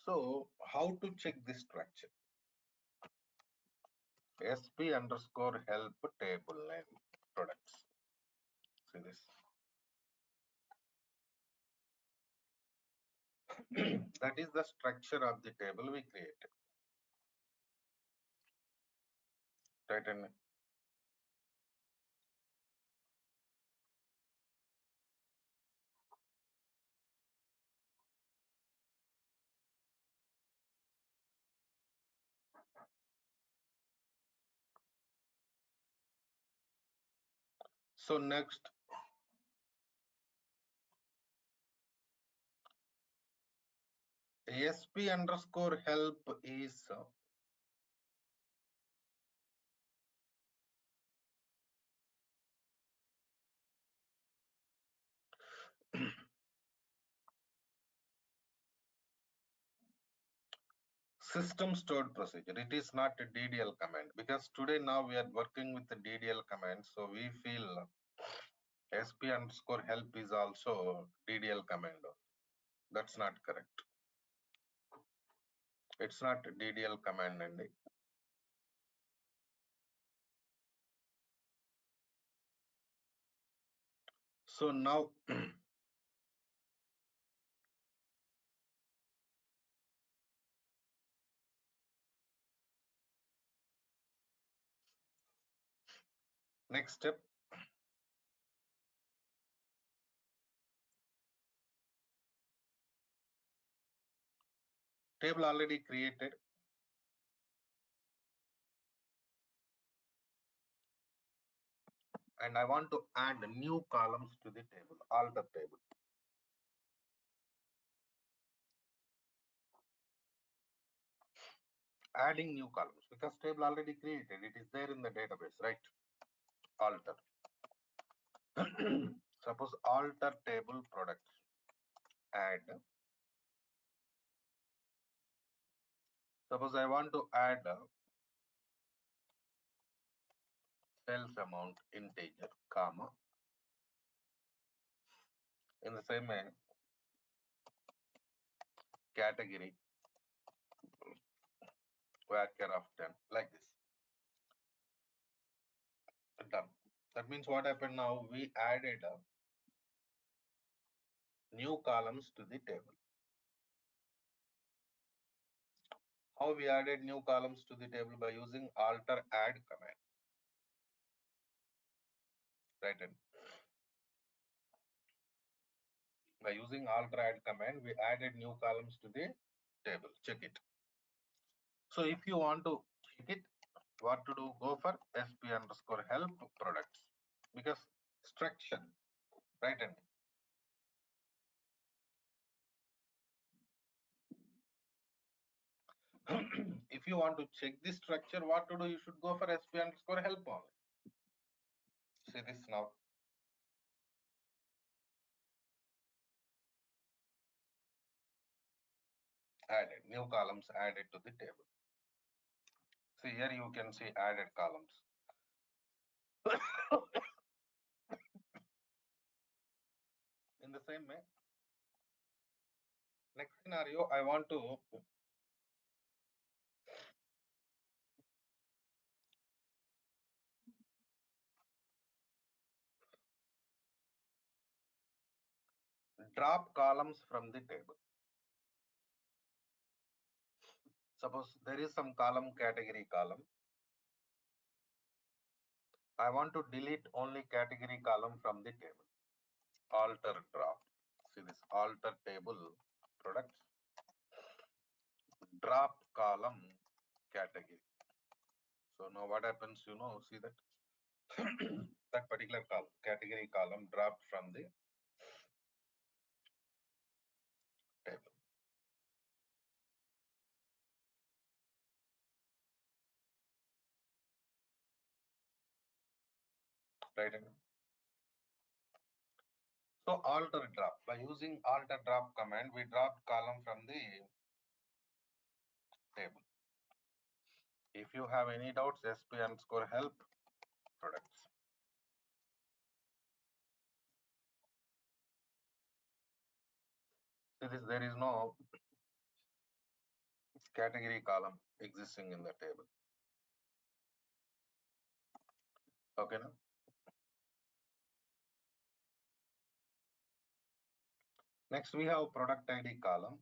So how to check this structure? SP underscore help table name products. See this. That is the structure of the table we created. Right? And so next, SP underscore help is system stored procedure. It is not a DDL command, because today now we are working with the DDL command. So we feel SP underscore help is also DDL command. That's not correct. It's not DDL command. And so now next step, table already created. And I want to add new columns to the table, alter table. Adding new columns, because table already created, it is there in the database, right? Alter. Suppose alter table products, add. Suppose I want to add sales amount integer, comma. In the same way, category varchar of 10, like this. Done. That means what happened now? We added new columns to the table. How we added new columns to the table? By using alter add command. Right. And by using alter add command, we added new columns to the table. Check it. So if you want to check it, What to do? Go for sp underscore help products because structure, right? And if you want to check this structure, what to do? You should go for sp underscore help only. See this now. Added new columns added to the table. See here you can see added columns. In the same way, next scenario, I want to drop columns from the table. Suppose there is some column category column. I want to delete only category column from the table. Alter drop. See this alter table products. Drop column category. So now what happens, see that that particular column, category column dropped from the table. Right? So alter drop. By using alter drop command, we dropped column from the table. If you have any doubts, sp underscore help products. See this, there is no category column existing in the table. Okay, now? Next we have product ID column.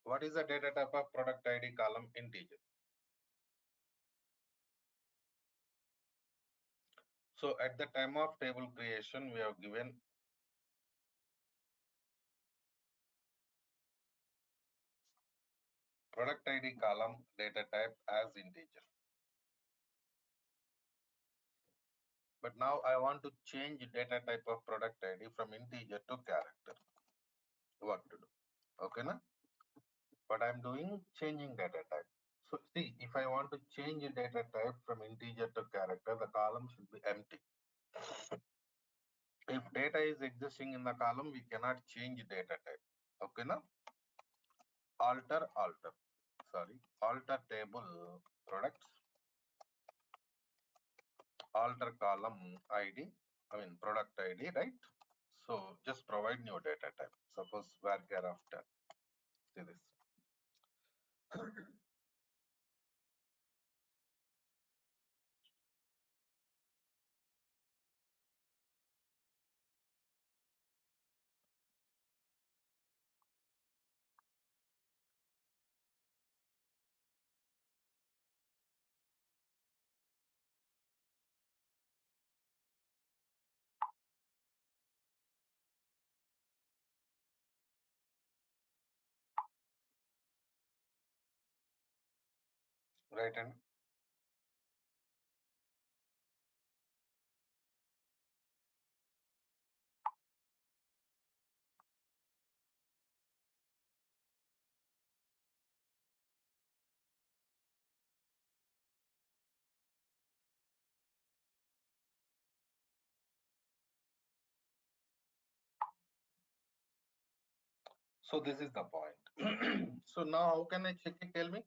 What is the data type of product ID column? Integer. So at the time of table creation, we have given product ID column data type as integer. But now I want to change data type of product ID from integer to character. What to do? Okay, na? What I'm doing, changing data type. So see, if I want to change a data type from integer to character, the column should be empty. If data is existing in the column, we cannot change data type. Okay, na? Alter table products, alter column ID, product ID, right? So just provide new data type. Suppose varchar of 10. See this. Right hand. So this is the point. So now how can I check it? Tell me.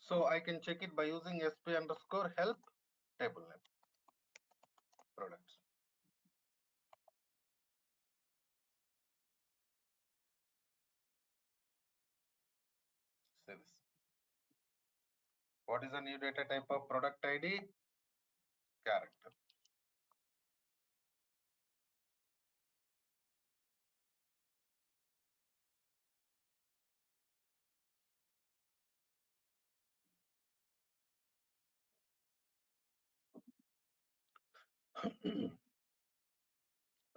So I can check it by using sp underscore help table name products. See this. What is the new data type of product ID? Character.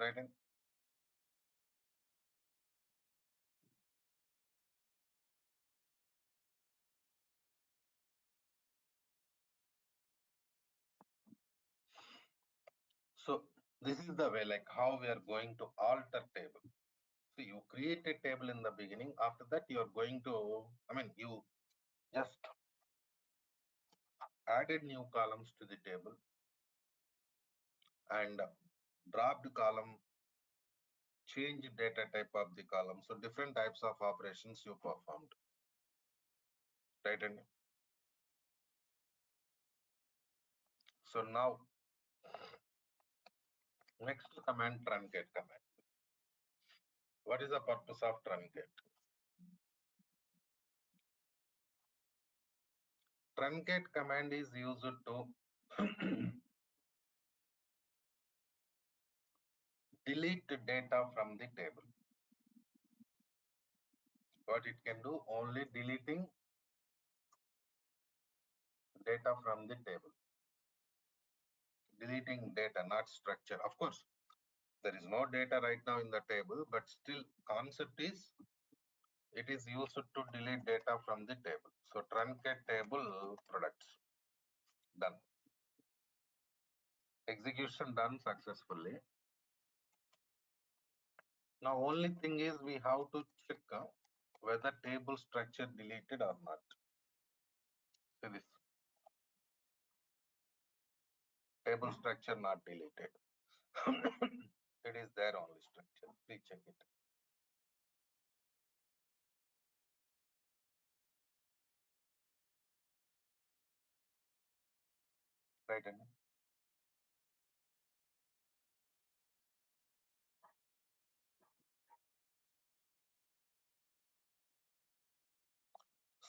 right? In so this is the way like how we are going to alter table. So you create a table in the beginning. After that, you are going to, you just added new columns to the table and dropped column, change data type of the column. So different types of operations you performed, right? And so now next command, truncate command. What is the purpose of truncate? Truncate command is used to delete data from the table. What it can do, only deleting data from the table. Deleting data, not structure. Of course, there is no data right now in the table, but still concept is it is used to delete data from the table. So truncate table products, done. Execution done successfully. Now only thing is we have to check whether table structure deleted or not. See this, table structure not deleted. It is there only structure. Please check it. Right. And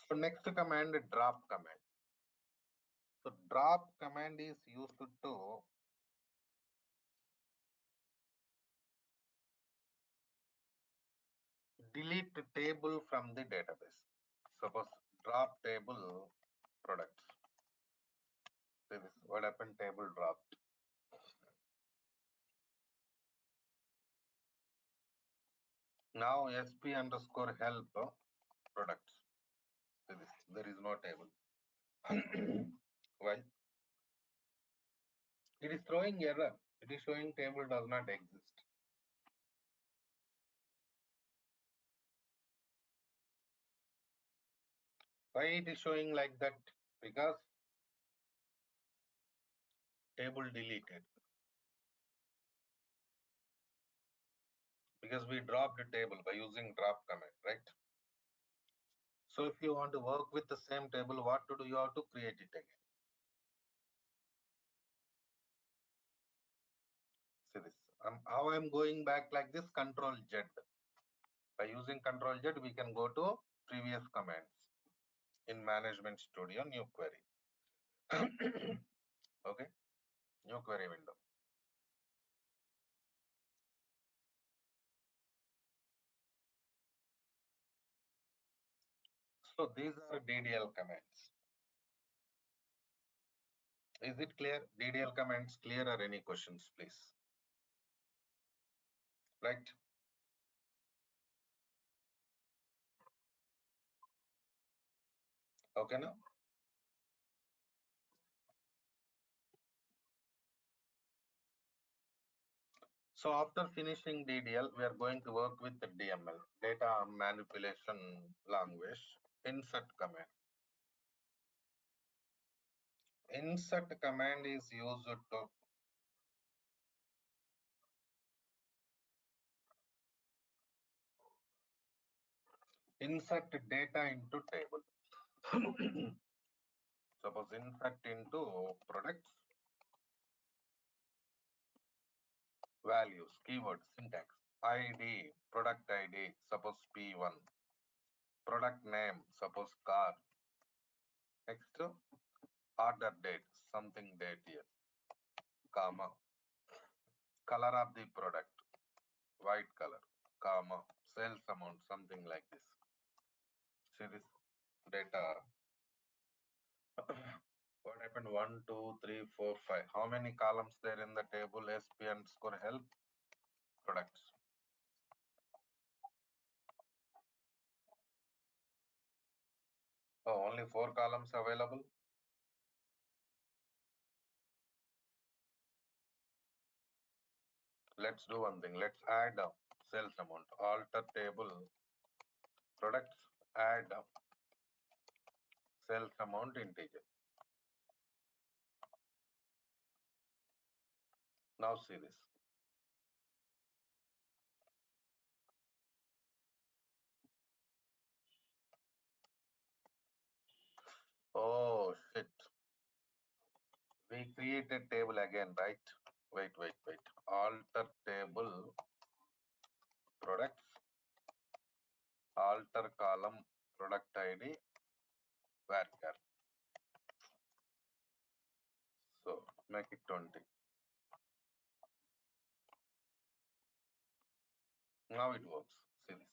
so next command, drop command. So drop command is used to delete the table from the database. Suppose drop table products. See this, what happened, table dropped. Now sp underscore help products. See this, there is no table. Why? It is throwing error. It is showing table does not exist. Why it is showing like that? Because table deleted. Because we dropped the table by using drop command, right? So if you want to work with the same table, what to do? You have to create it again. See this. How I'm going back like this, Control Z. By using Control Z, we can go to previous commands in Management Studio, new query. Okay, new query window. So these are DDL commands. Is it clear? DDL commands clear, or any questions, please? Right. Okay, now. So after finishing DDL, we are going to work with the DML, data manipulation language, insert command. Insert command is used to insert data into table. Suppose insert into products, values, keywords, syntax, ID, product ID, suppose P1, product name, suppose car, next order date, something date here, comma, color of the product, white color, comma, sales amount, something like this. See this data. What happened? 1, 2, 3, 4, 5. How many columns there in the table? SP underscore help products. Oh, only 4 columns available. Let's do one thing. Let's add sales amount. Alter table products. Add sales amount integer. Now see this. Oh shit. We created table again, right? Wait. Alter table products. Alter column product ID varchar. So make it 20. Now it works. See this.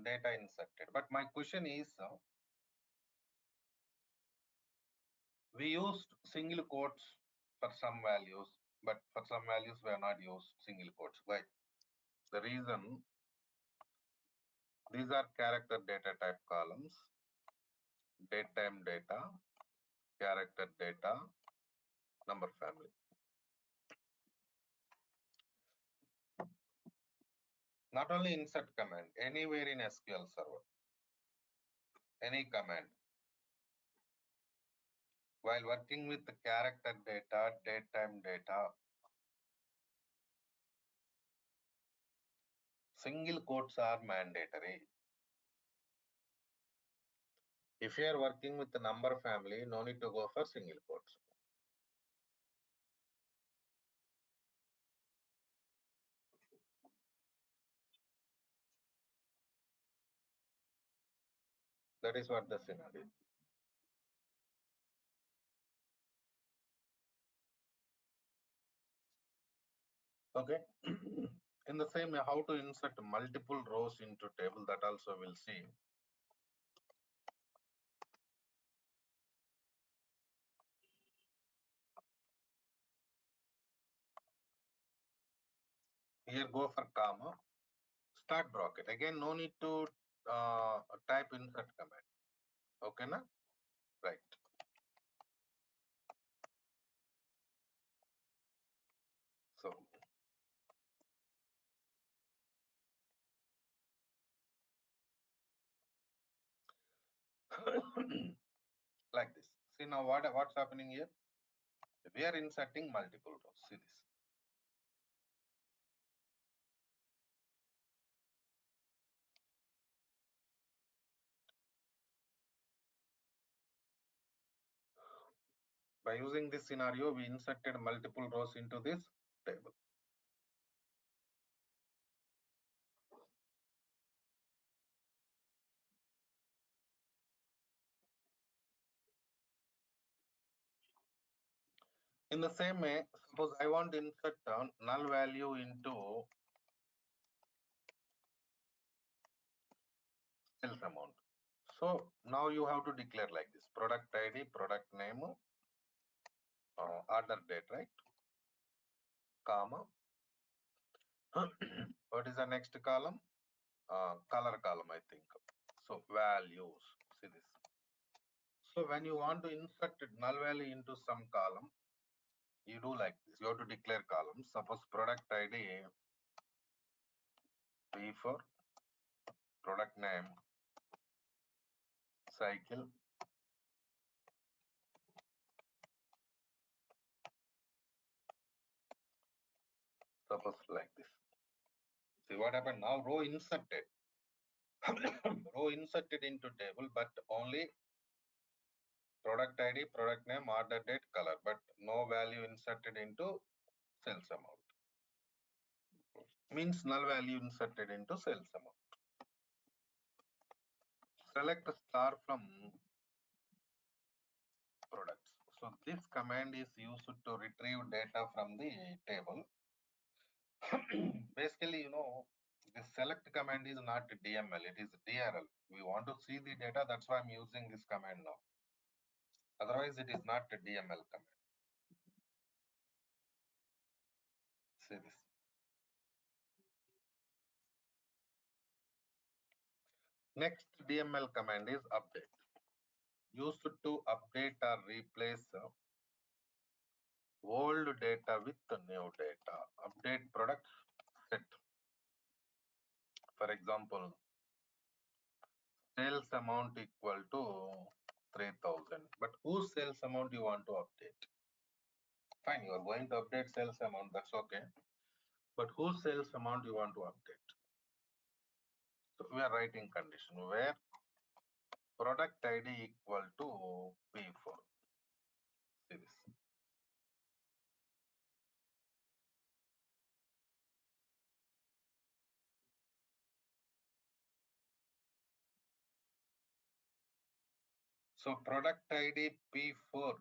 Data inserted. But my question is, we used single quotes for some values, but for some values we are not used single quotes. Why? The reason, these are character data type columns, date time data, character data, number family. Not only insert command, anywhere in SQL Server, any command, while working with the character data, date time data, single quotes are mandatory. If you are working with the number family, no need to go for single quotes. That is what the scenario. Okay. In the same way, how to insert multiple rows into table, that also we'll see. Here go for comma, start bracket. Again, no need to type insert command. Okay, na? Right. So like this. See now what's happening here? We are inserting multiple rows. See this. By using this scenario, we inserted multiple rows into this table. In the same way, suppose I want to insert null value into sales amount. So now you have to declare like this: product ID, product name, order date, right? Comma. What is the next column? Color column, I think. So values. See this. So when you want to insert null value into some column, you do like this. You have to declare columns. Suppose product ID P for product name cycle. Suppose like this. See what happened now? Row inserted. Row inserted into table, but only product ID, product name, order date, color, but no value inserted into sales amount. Means null value inserted into sales amount. Select star from products. So this command is used to retrieve data from the table. Basically, the select command is not DML, it is DRL. We want to see the data, that's why I'm using this command now. Otherwise, it is not a DML command. See this. Next DML command is update. Used to update or replace old data with new data. Update product set. For example, sales amount equal to 3,000. But whose sales amount you want to update? Fine, you are going to update sales amount, that's okay. But whose sales amount you want to update? So we are writing condition where product ID equal to P4. See this. So product ID P4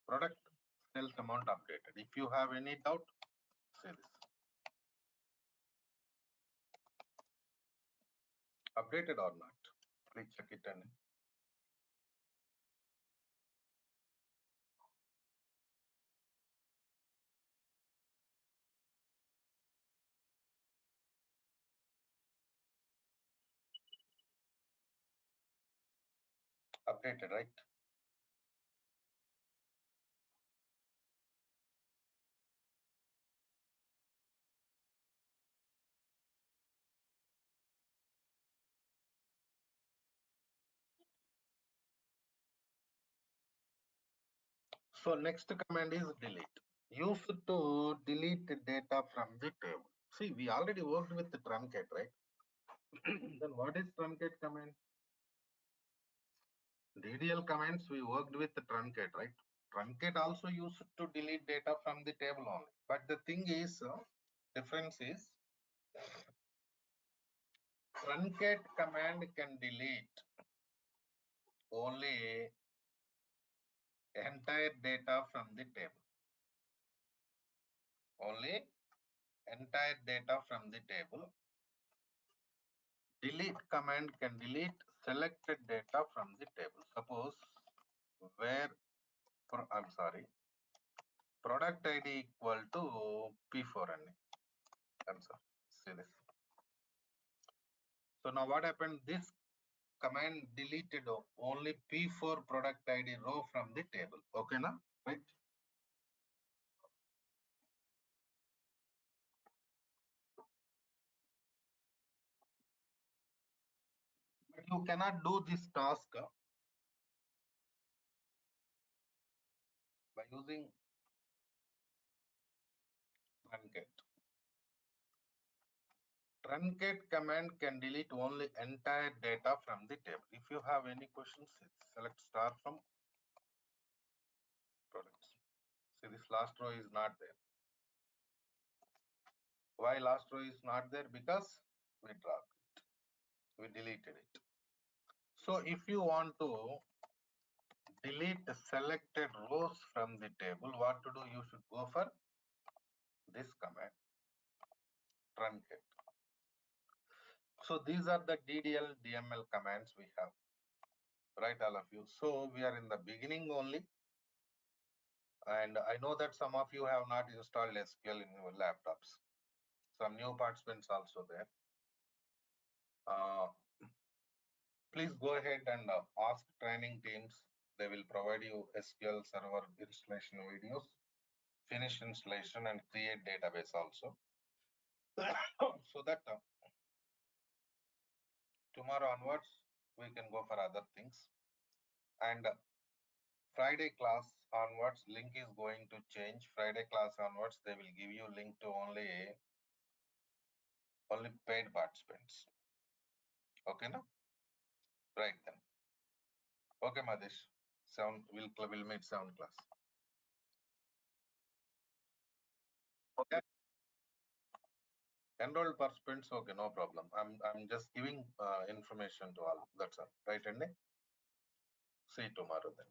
product sales amount updated. If you have any doubt, say this. Updated or not? Please check it and updated, right? So next command is delete. Used to delete the data from the table. See, we already worked with the truncate, right? Then what is truncate command? DDL commands we worked with the truncate, right? Truncate also used to delete data from the table only. But the thing is, difference is truncate command can delete only entire data from the table. Only entire data from the table. Delete command can delete selected data from the table. Suppose where, I'm sorry, product ID equal to P4 and I'm sorry, see this. So now what happened? This command deleted only P4 product ID row from the table. Okay, now, right? But you cannot do this task by using truncate. Truncate command can delete only entire data from the table. If you have any questions, select star from products. See, this last row is not there. Why last row is not there? Because we dropped it. We deleted it. So if you want to delete the selected rows from the table, what to do? You should go for this command, truncate. So these are the DDL, DML commands we have, right, all of you. So we are in the beginning only. And I know that some of you have not installed SQL in your laptops. Some new participants also there. Please go ahead and ask training teams. They will provide you SQL Server installation videos, finish installation and create database also. So that tomorrow onwards, we can go for other things. And Friday class onwards, link is going to change. Friday class onwards, they will give you link to only paid participants. Okay, now? Right then. Okay, Madesh. We'll meet 7 class. Okay. Enrolled participants, okay, no problem. I'm just giving information to all. That's all. Right, Andy? See you tomorrow then.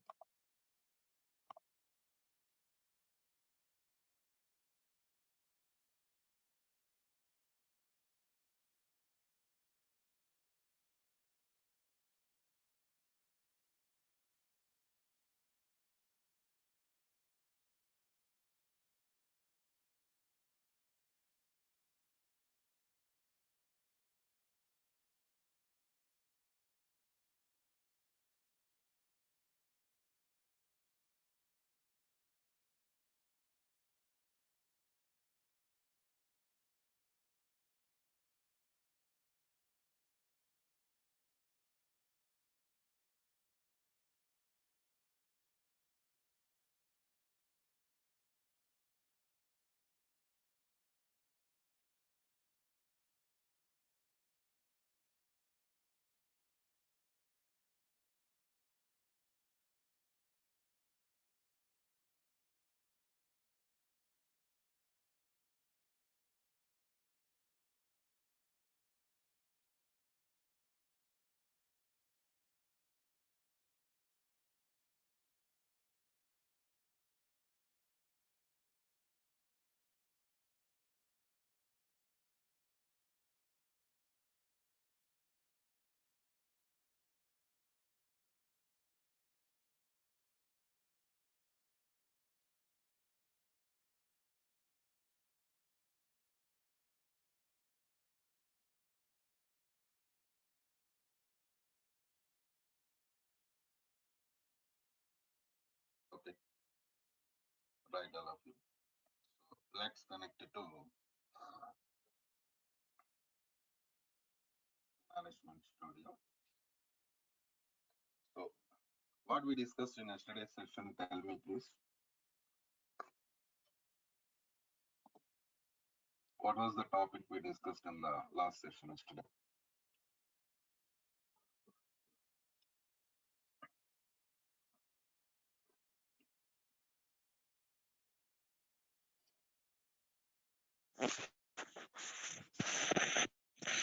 Right, all of you. So let's connect it to Management Studio. So what we discussed in yesterday's session, tell me please. What was the topic we discussed in the last session yesterday?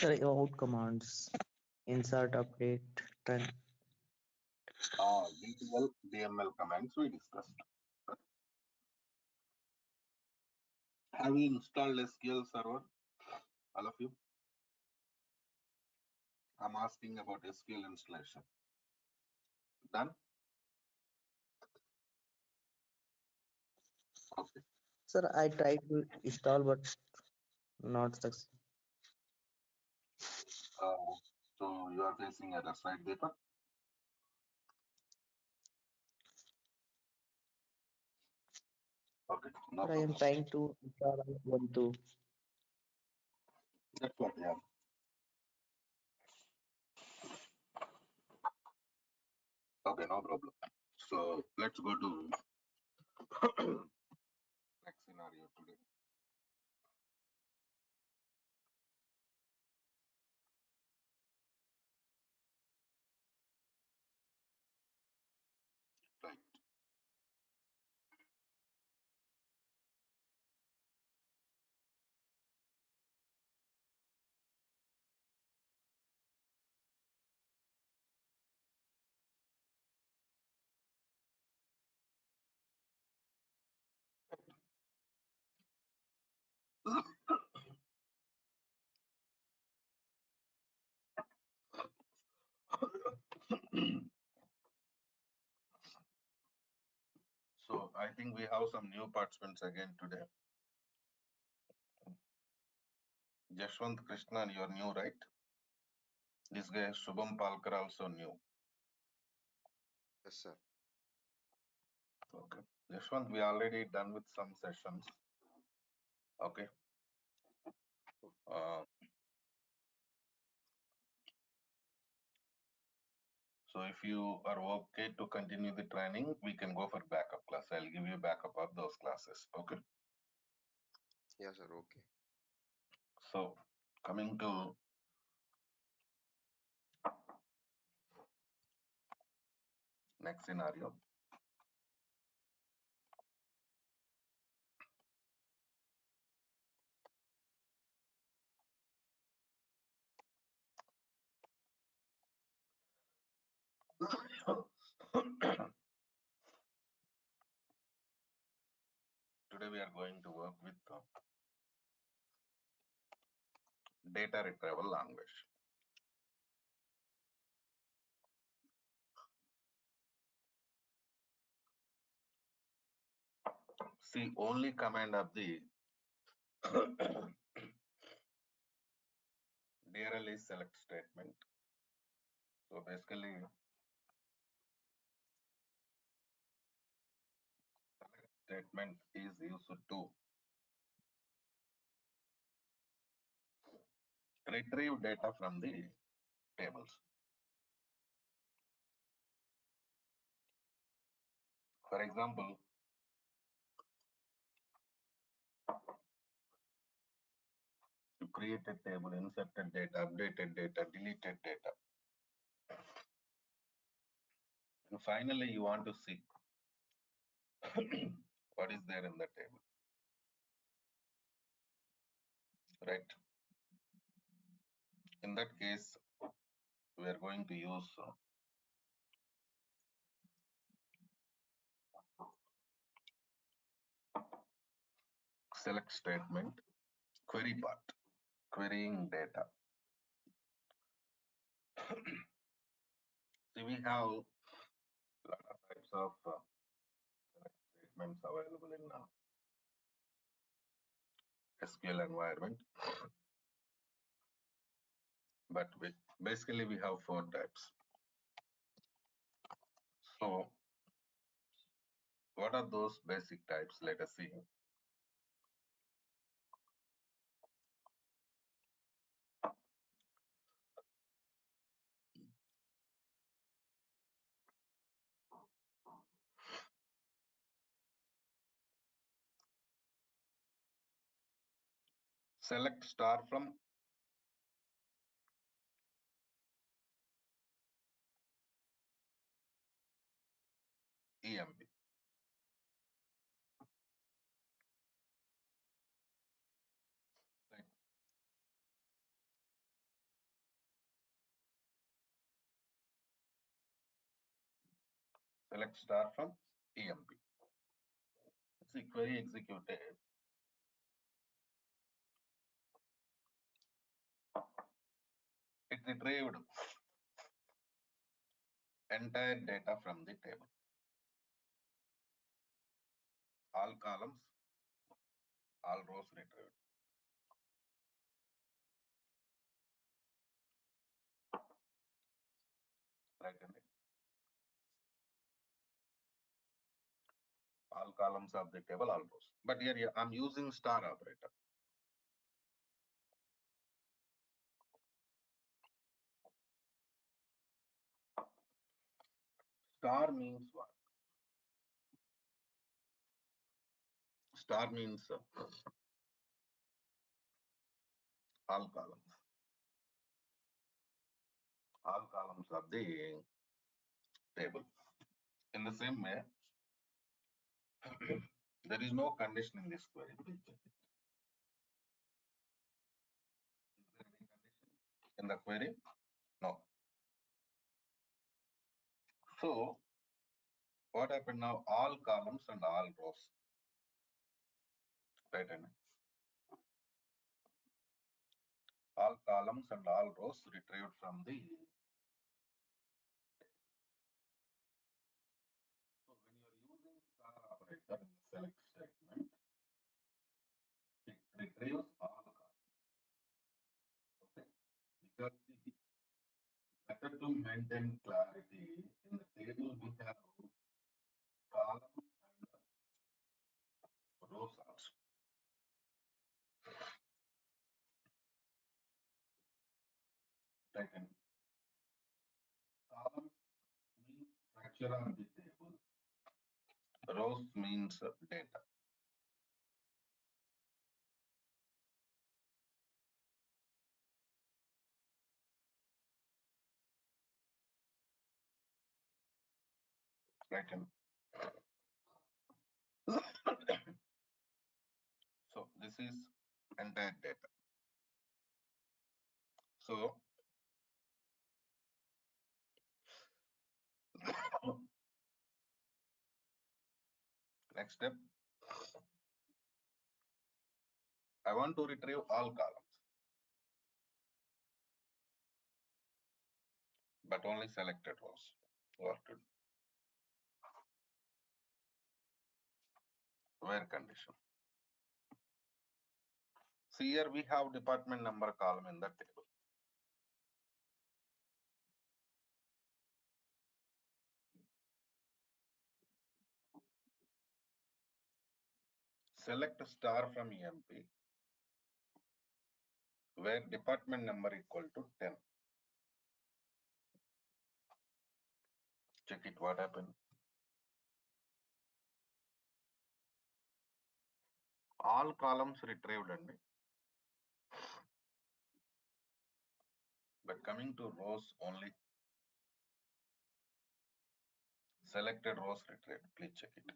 Sir, out commands, insert, update, run. DTL, DML commands we discussed. Have you installed SQL Server? All of you? I'm asking about SQL installation. Done? Okay. Sir, I tried to install but not success. So you are facing errors, right, Deepak? Okay, no Sir, I am problem. trying to install Ubuntu. That's what, yeah. Okay, no problem. So let's go to next scenario today. Right. So I think we have some new participants again today. Jashwant Krishnan, you're new, right? This guy Shubham Palkar also new. Yes, sir. Okay. Jashwant, we already done with some sessions. Okay. So if you are okay to continue the training, we can go for backup class. I'll give you backup of those classes. Okay. Yes, sir. Okay. So coming to next scenario. Today we are going to work with data retrieval language. See, only command of the DRL is select statement. So basically, select statement is used to retrieve data from the tables. For example, you create a table, inserted data, updated data, deleted data. And finally, you want to see what is there in the table, right? In that case, we are going to use select statement, query part, querying data. See, we have a lot of types of select statements available in SQL environment, but basically we have 4 types. So What are those basic types? Let us see. Select star from EMP. Right. Select star from EMP. See, query executed. It retrieved entire data from the table. All columns, all rows retrieved. Right. All columns of the table, all rows. But here I'm using star operator. Star means what? Star means all columns. All columns of the table. In the same way, there is no condition in this query. Please check it. Is there any condition in the query? No. So what happened now? All columns and all rows. Right. And all columns and all rows retrieved from the. So when you are using star operator in the select statement, it retrieves all columns. Okay. Because better to maintain clarity in the table we have column and rows also. Right. And columns means structure of the table. Rows means data. Right. And so this is entire data. So next step, I want to retrieve all columns, but only selected rows. What to do? Where condition? See here we have department number column in the table. Select star from EMP where department number equal to 10. Check it what happened. All columns retrieved and but coming to rows only selected rows retrieved. Please check it.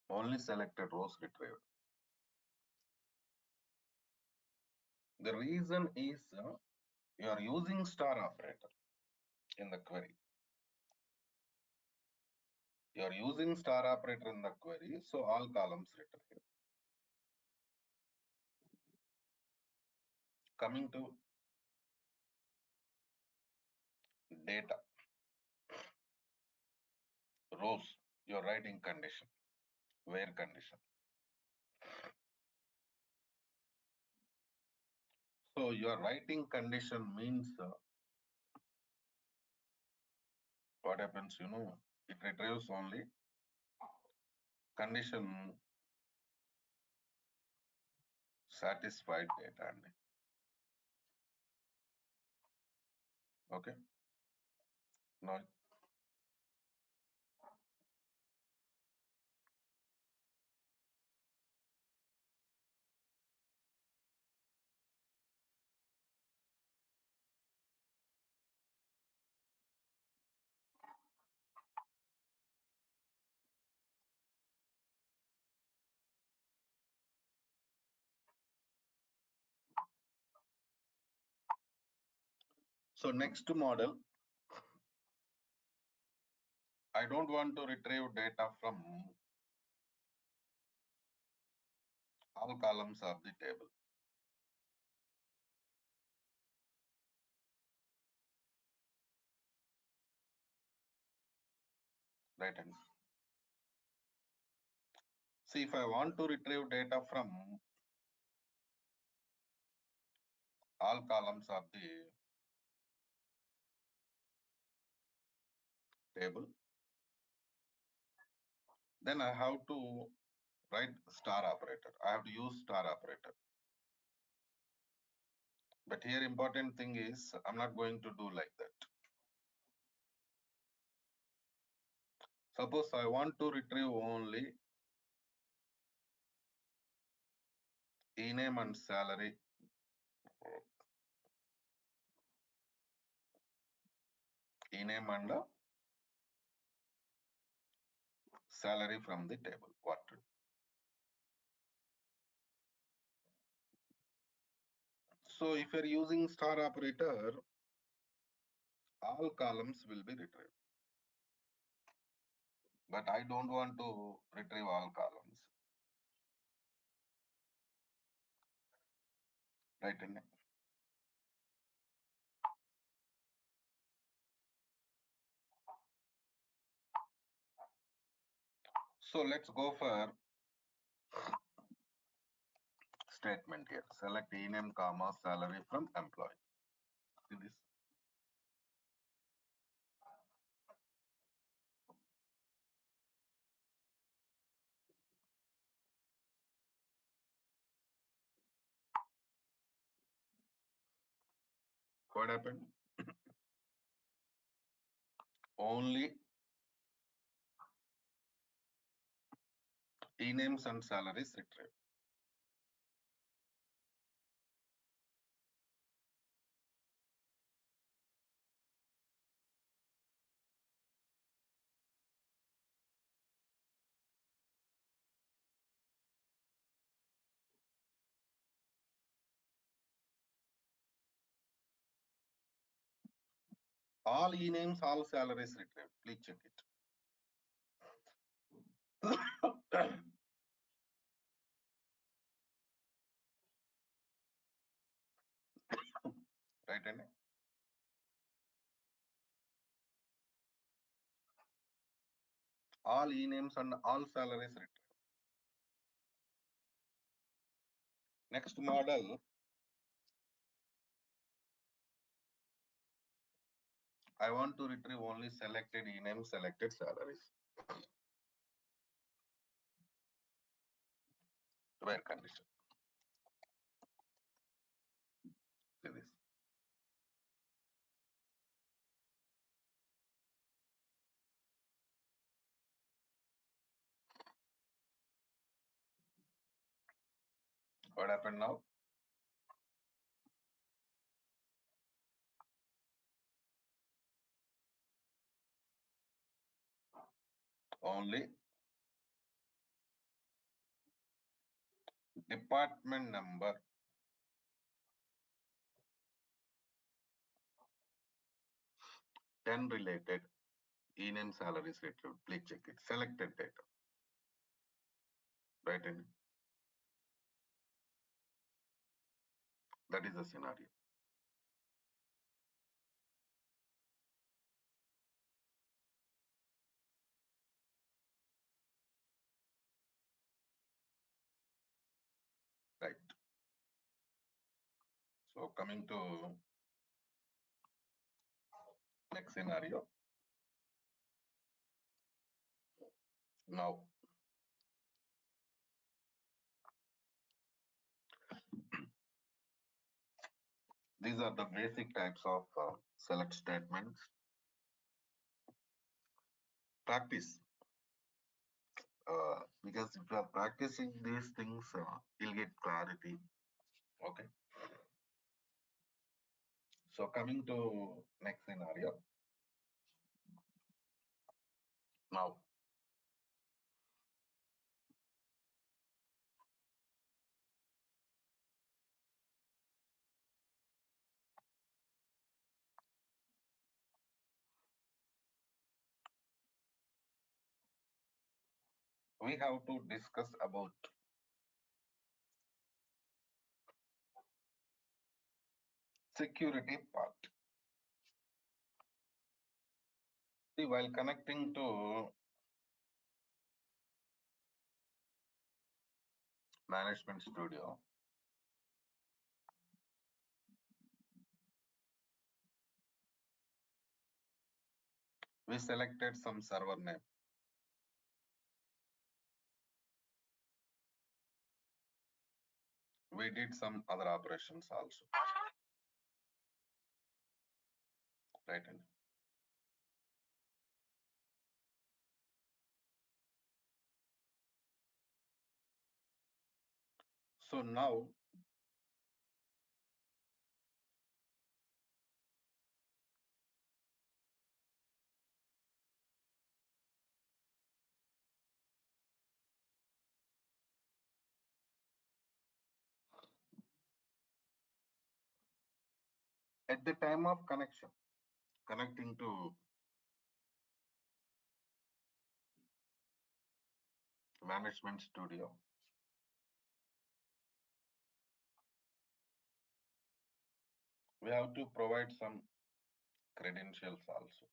Only selected rows retrieved. The reason is you are using star operator in the query. You are using star operator in the query, so all columns retrieved. Coming to data, rows, you are writing condition, where condition. So your writing condition means what happens, it retrieves only condition satisfied data. Okay. Now, so next model, I don't want to retrieve data from all columns of the table. Right hand. See, if I want to retrieve data from all columns of the table, then I have to write star operator. I have to use star operator. But here important thing is I'm not going to do like that. Suppose I want to retrieve only e-name and salary. E-name and salary from the table. What to do? So if you're using star operator, all columns will be retrieved. But I don't want to retrieve all columns. Right in it. So let's go for statement here. Select e-name, comma, salary from employee. See this? What happened? Only e-names and salaries retrieved. All e-names, all salaries retrieved. Please check it. Right, and all e-names and all salaries retrieved. Next model, I want to retrieve only selected e-names, selected salaries. Where condition? See this. What happened now? Only department number, ten related e-name salaries retrieved. Please check it. Selected data. Right in. That is the scenario. Right. So coming to next scenario. Now, these are the basic types of select statements. Practice. Because if you are practicing these things, you'll get clarity. Okay. So coming to next scenario. Now, we have to discuss about security part. See, while connecting to Management Studio, we selected some server name. We did some other operations also. Right. So now, at the time of connecting to Management Studio, we have to provide some credentials also.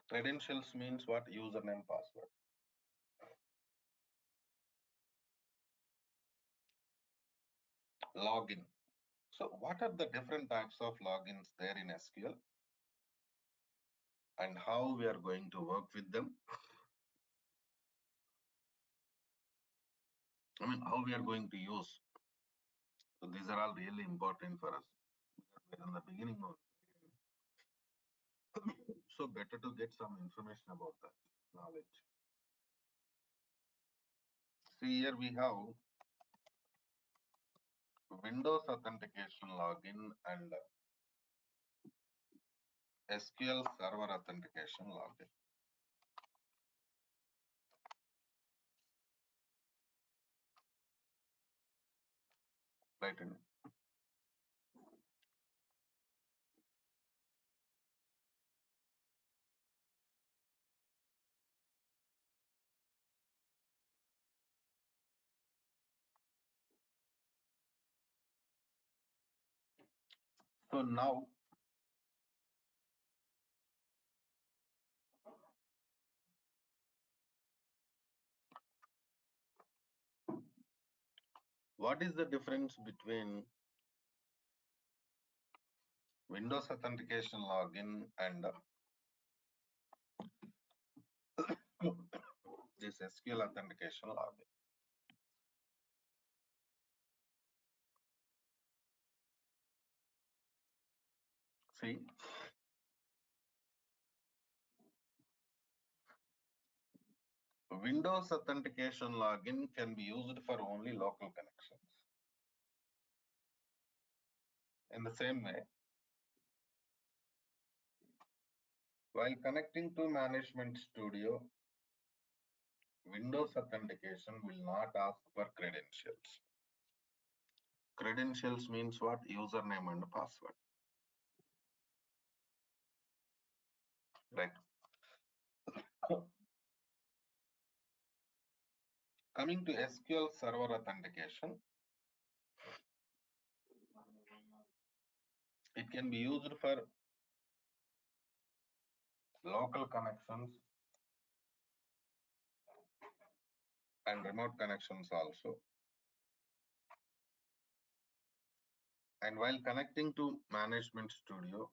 Credentials means what? Username, password. Login. So what are the different types of logins there in SQL and how we are going to work with them? I mean, how we are going to use. So these are all really important for us because we're in the beginning of so better to get some information about that knowledge. See, here we have Windows authentication login and SQL Server authentication login. Right. So now, what is the difference between Windows authentication login and this SQL authentication login? See, Windows authentication login can be used for only local connections. In the same way, while connecting to Management Studio, Windows authentication will not ask for credentials. Credentials means what? Username and password. Right. Coming to SQL Server authentication, it can be used for local connections and remote connections also. And while connecting to Management Studio,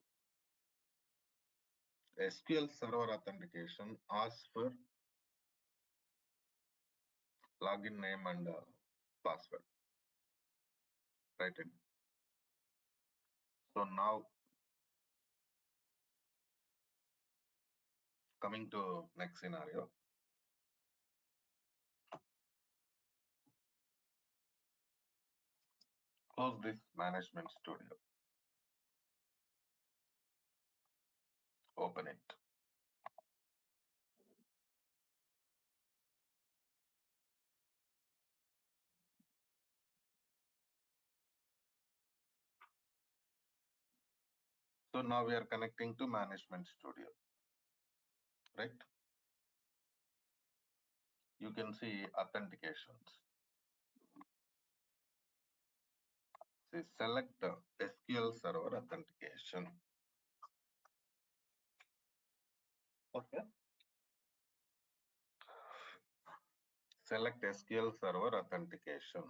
SQL Server authentication asks for login name and password. Right. So now coming to next scenario. Close this Management Studio. Open it. So now we are connecting to Management Studio, right? You can see authentications. See, select SQL Server authentication. Okay. Select SQL Server authentication.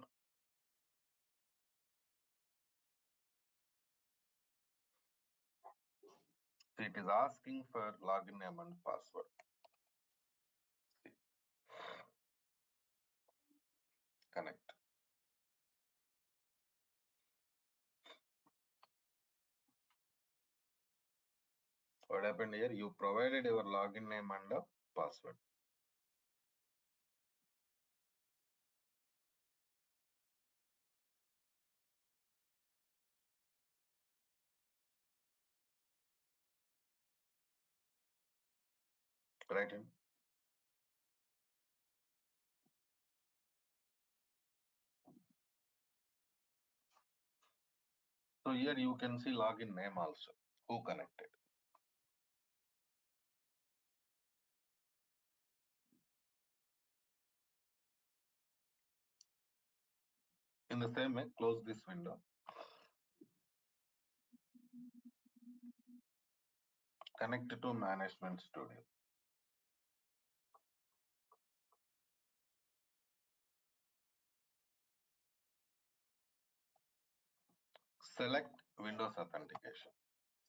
See, it is asking for login name and password. See. Connect. What happened here? You provided your login name and password. Right. So here you can see login name also. Who connected? In the same way, close this window. Connect to Management Studio. Select Windows Authentication.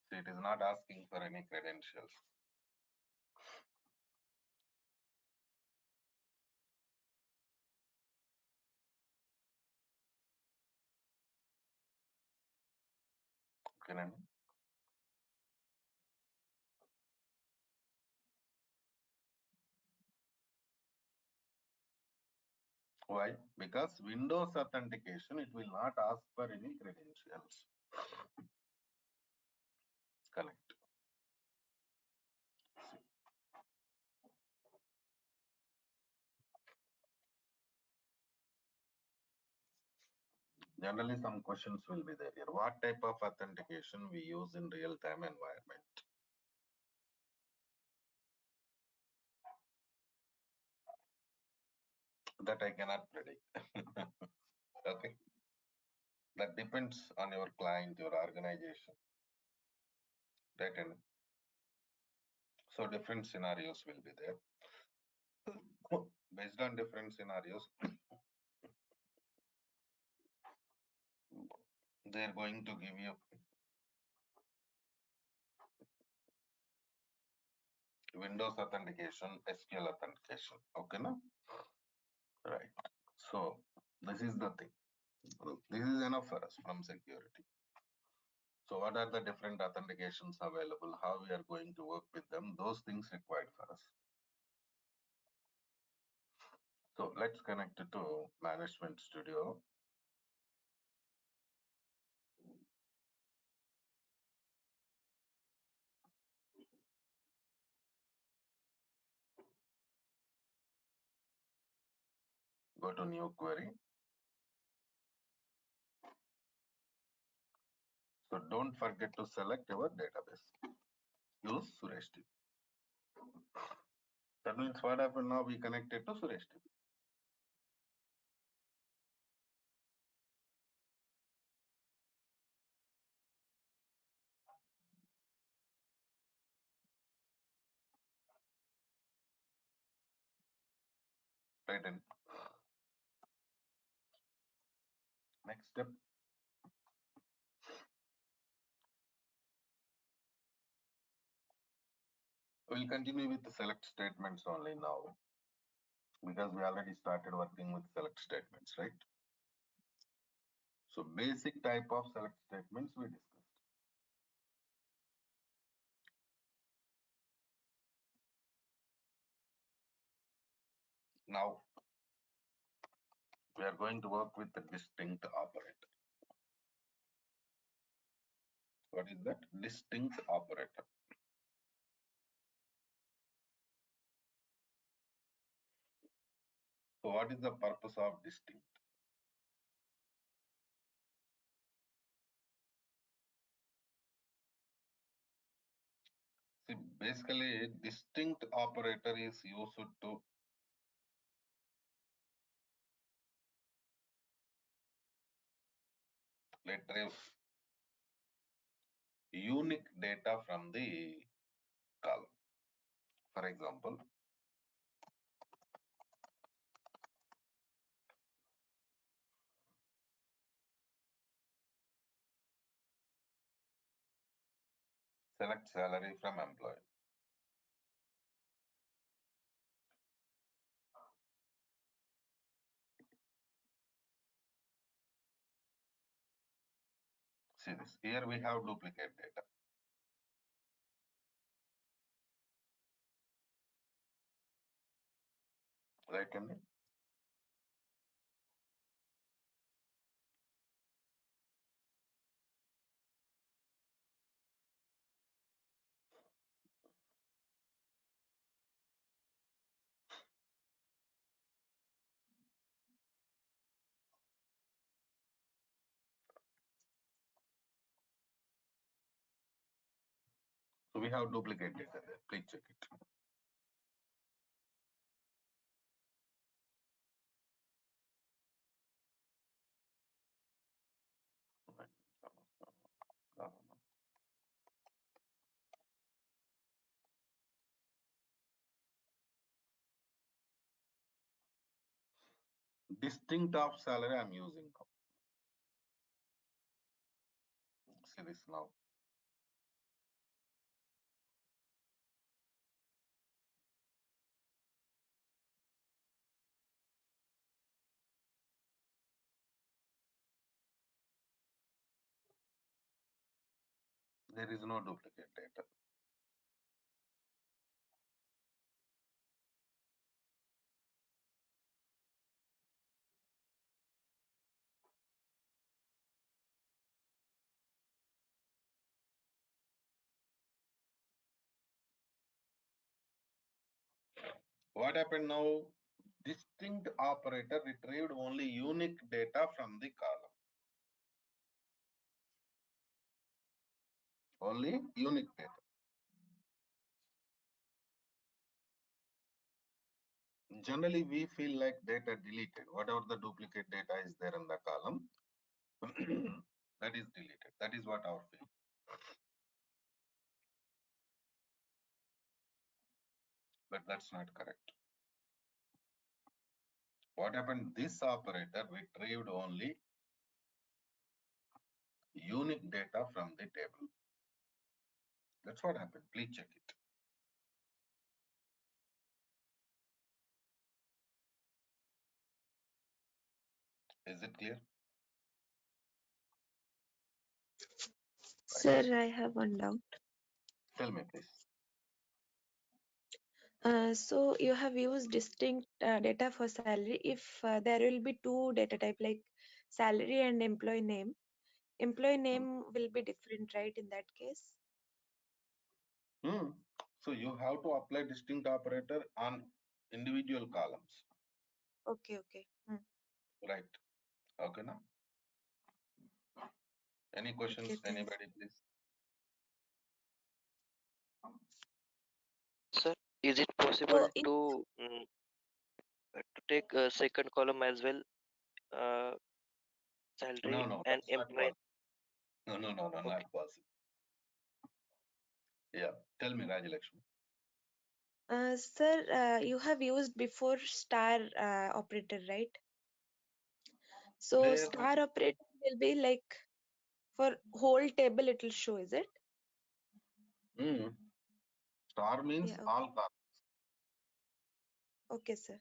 See, it is not asking for any credentials. Okay, Nani? Why? Because Windows authentication, it will not ask for any credentials. Connect. Generally, some questions will be there here. What type of authentication we use in real-time environment? That I cannot predict. Okay. That depends on your client, your organization. Right. And so different scenarios will be there. Based on different scenarios, they're going to give you Windows authentication, SQL authentication. Okay, now? Right. So this is the thing. This is enough for us from security. So what are the different authentications available? How we are going to work with them? Those things required for us. So let's connect it to Management Studio. Go to new query. So don't forget to select your database. Use Suresh DB. That means what happened now? We connected to Suresh DB. Right. And next step. We'll continue with the select statements only now because we already started working with select statements, right? So basic type of select statements we discussed. Now we are going to work with the distinct operator. What is that? Distinct operator. So what is the purpose of distinct? See, basically distinct operator is used to retrieve unique data from the column. For example, select salary from employee. See this, here we have duplicate data. Right, Andy? So we have duplicate data there. Please check it. Distinct of salary I'm using now. See this now. There is no duplicate data. What happened now? Distinct operator retrieved only unique data from the column. Only unique data. Generally, we feel like data deleted. Whatever the duplicate data is there in the column, that is deleted. That is what our feel. But that's not correct. What happened? This operator retrieved only unique data from the table. That's what happened. Please check it. Is it clear? Sir, I have one doubt. Tell me, please. So you have used distinct data for salary. If there will be two data type like salary and employee name will be different, right? In that case. So you have to apply distinct operator on individual columns. Okay. Right. Okay, now. Any questions? Okay, thanks. Anybody, please? Sir, is it possible to take a second column as well, salary No, and that's not employee? possible. No, Okay. not possible. Yeah, tell me, Rajalakshmi. Sir, you have used before star operator, right? So Where? star operator will be like for whole table it will show, is it? Star means Yeah, all columns. okay, sir.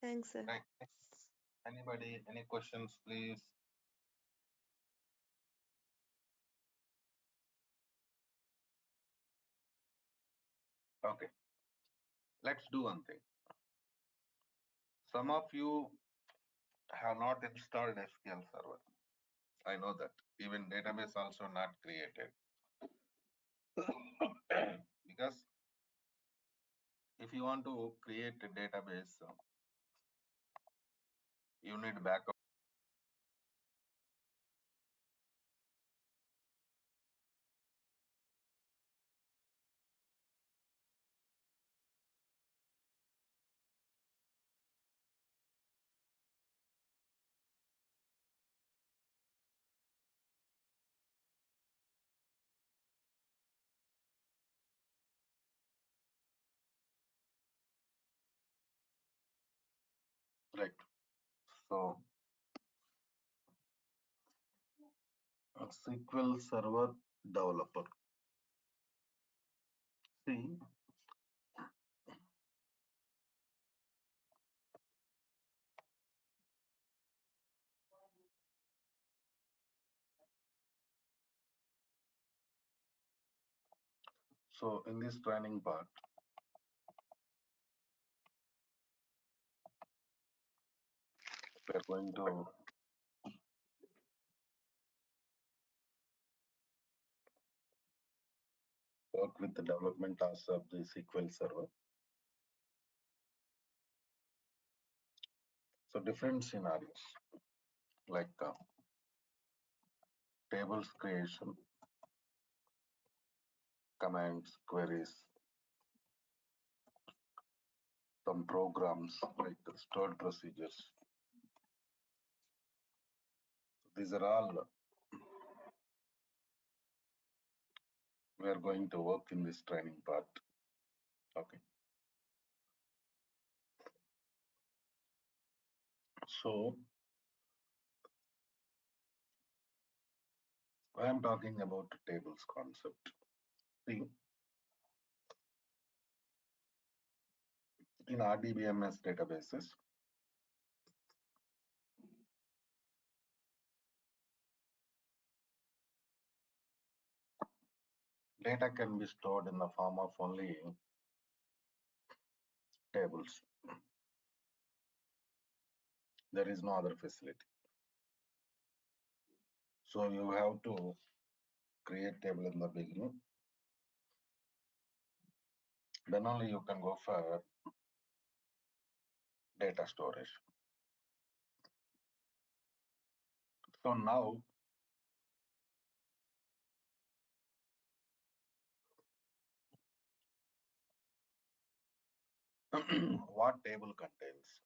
Thanks, sir. Right. Anybody, any questions, please? Okay. Let's do one thing. Some of you have not installed SQL Server. I know that. Even database also not created. Because if you want to create a database, you need backup. Right. So a SQL Server developer. See, so in this training part, we are going to work with the development tasks of the SQL Server. So different scenarios like tables creation, commands, queries, some programs like stored procedures. These are all we are going to work in this training part. Okay. So I am talking about tables concept. See, in RDBMS databases, data can be stored in the form of only tables. There is no other facility. So you have to create table in the beginning. Then only you can go for data storage. So now what table contains?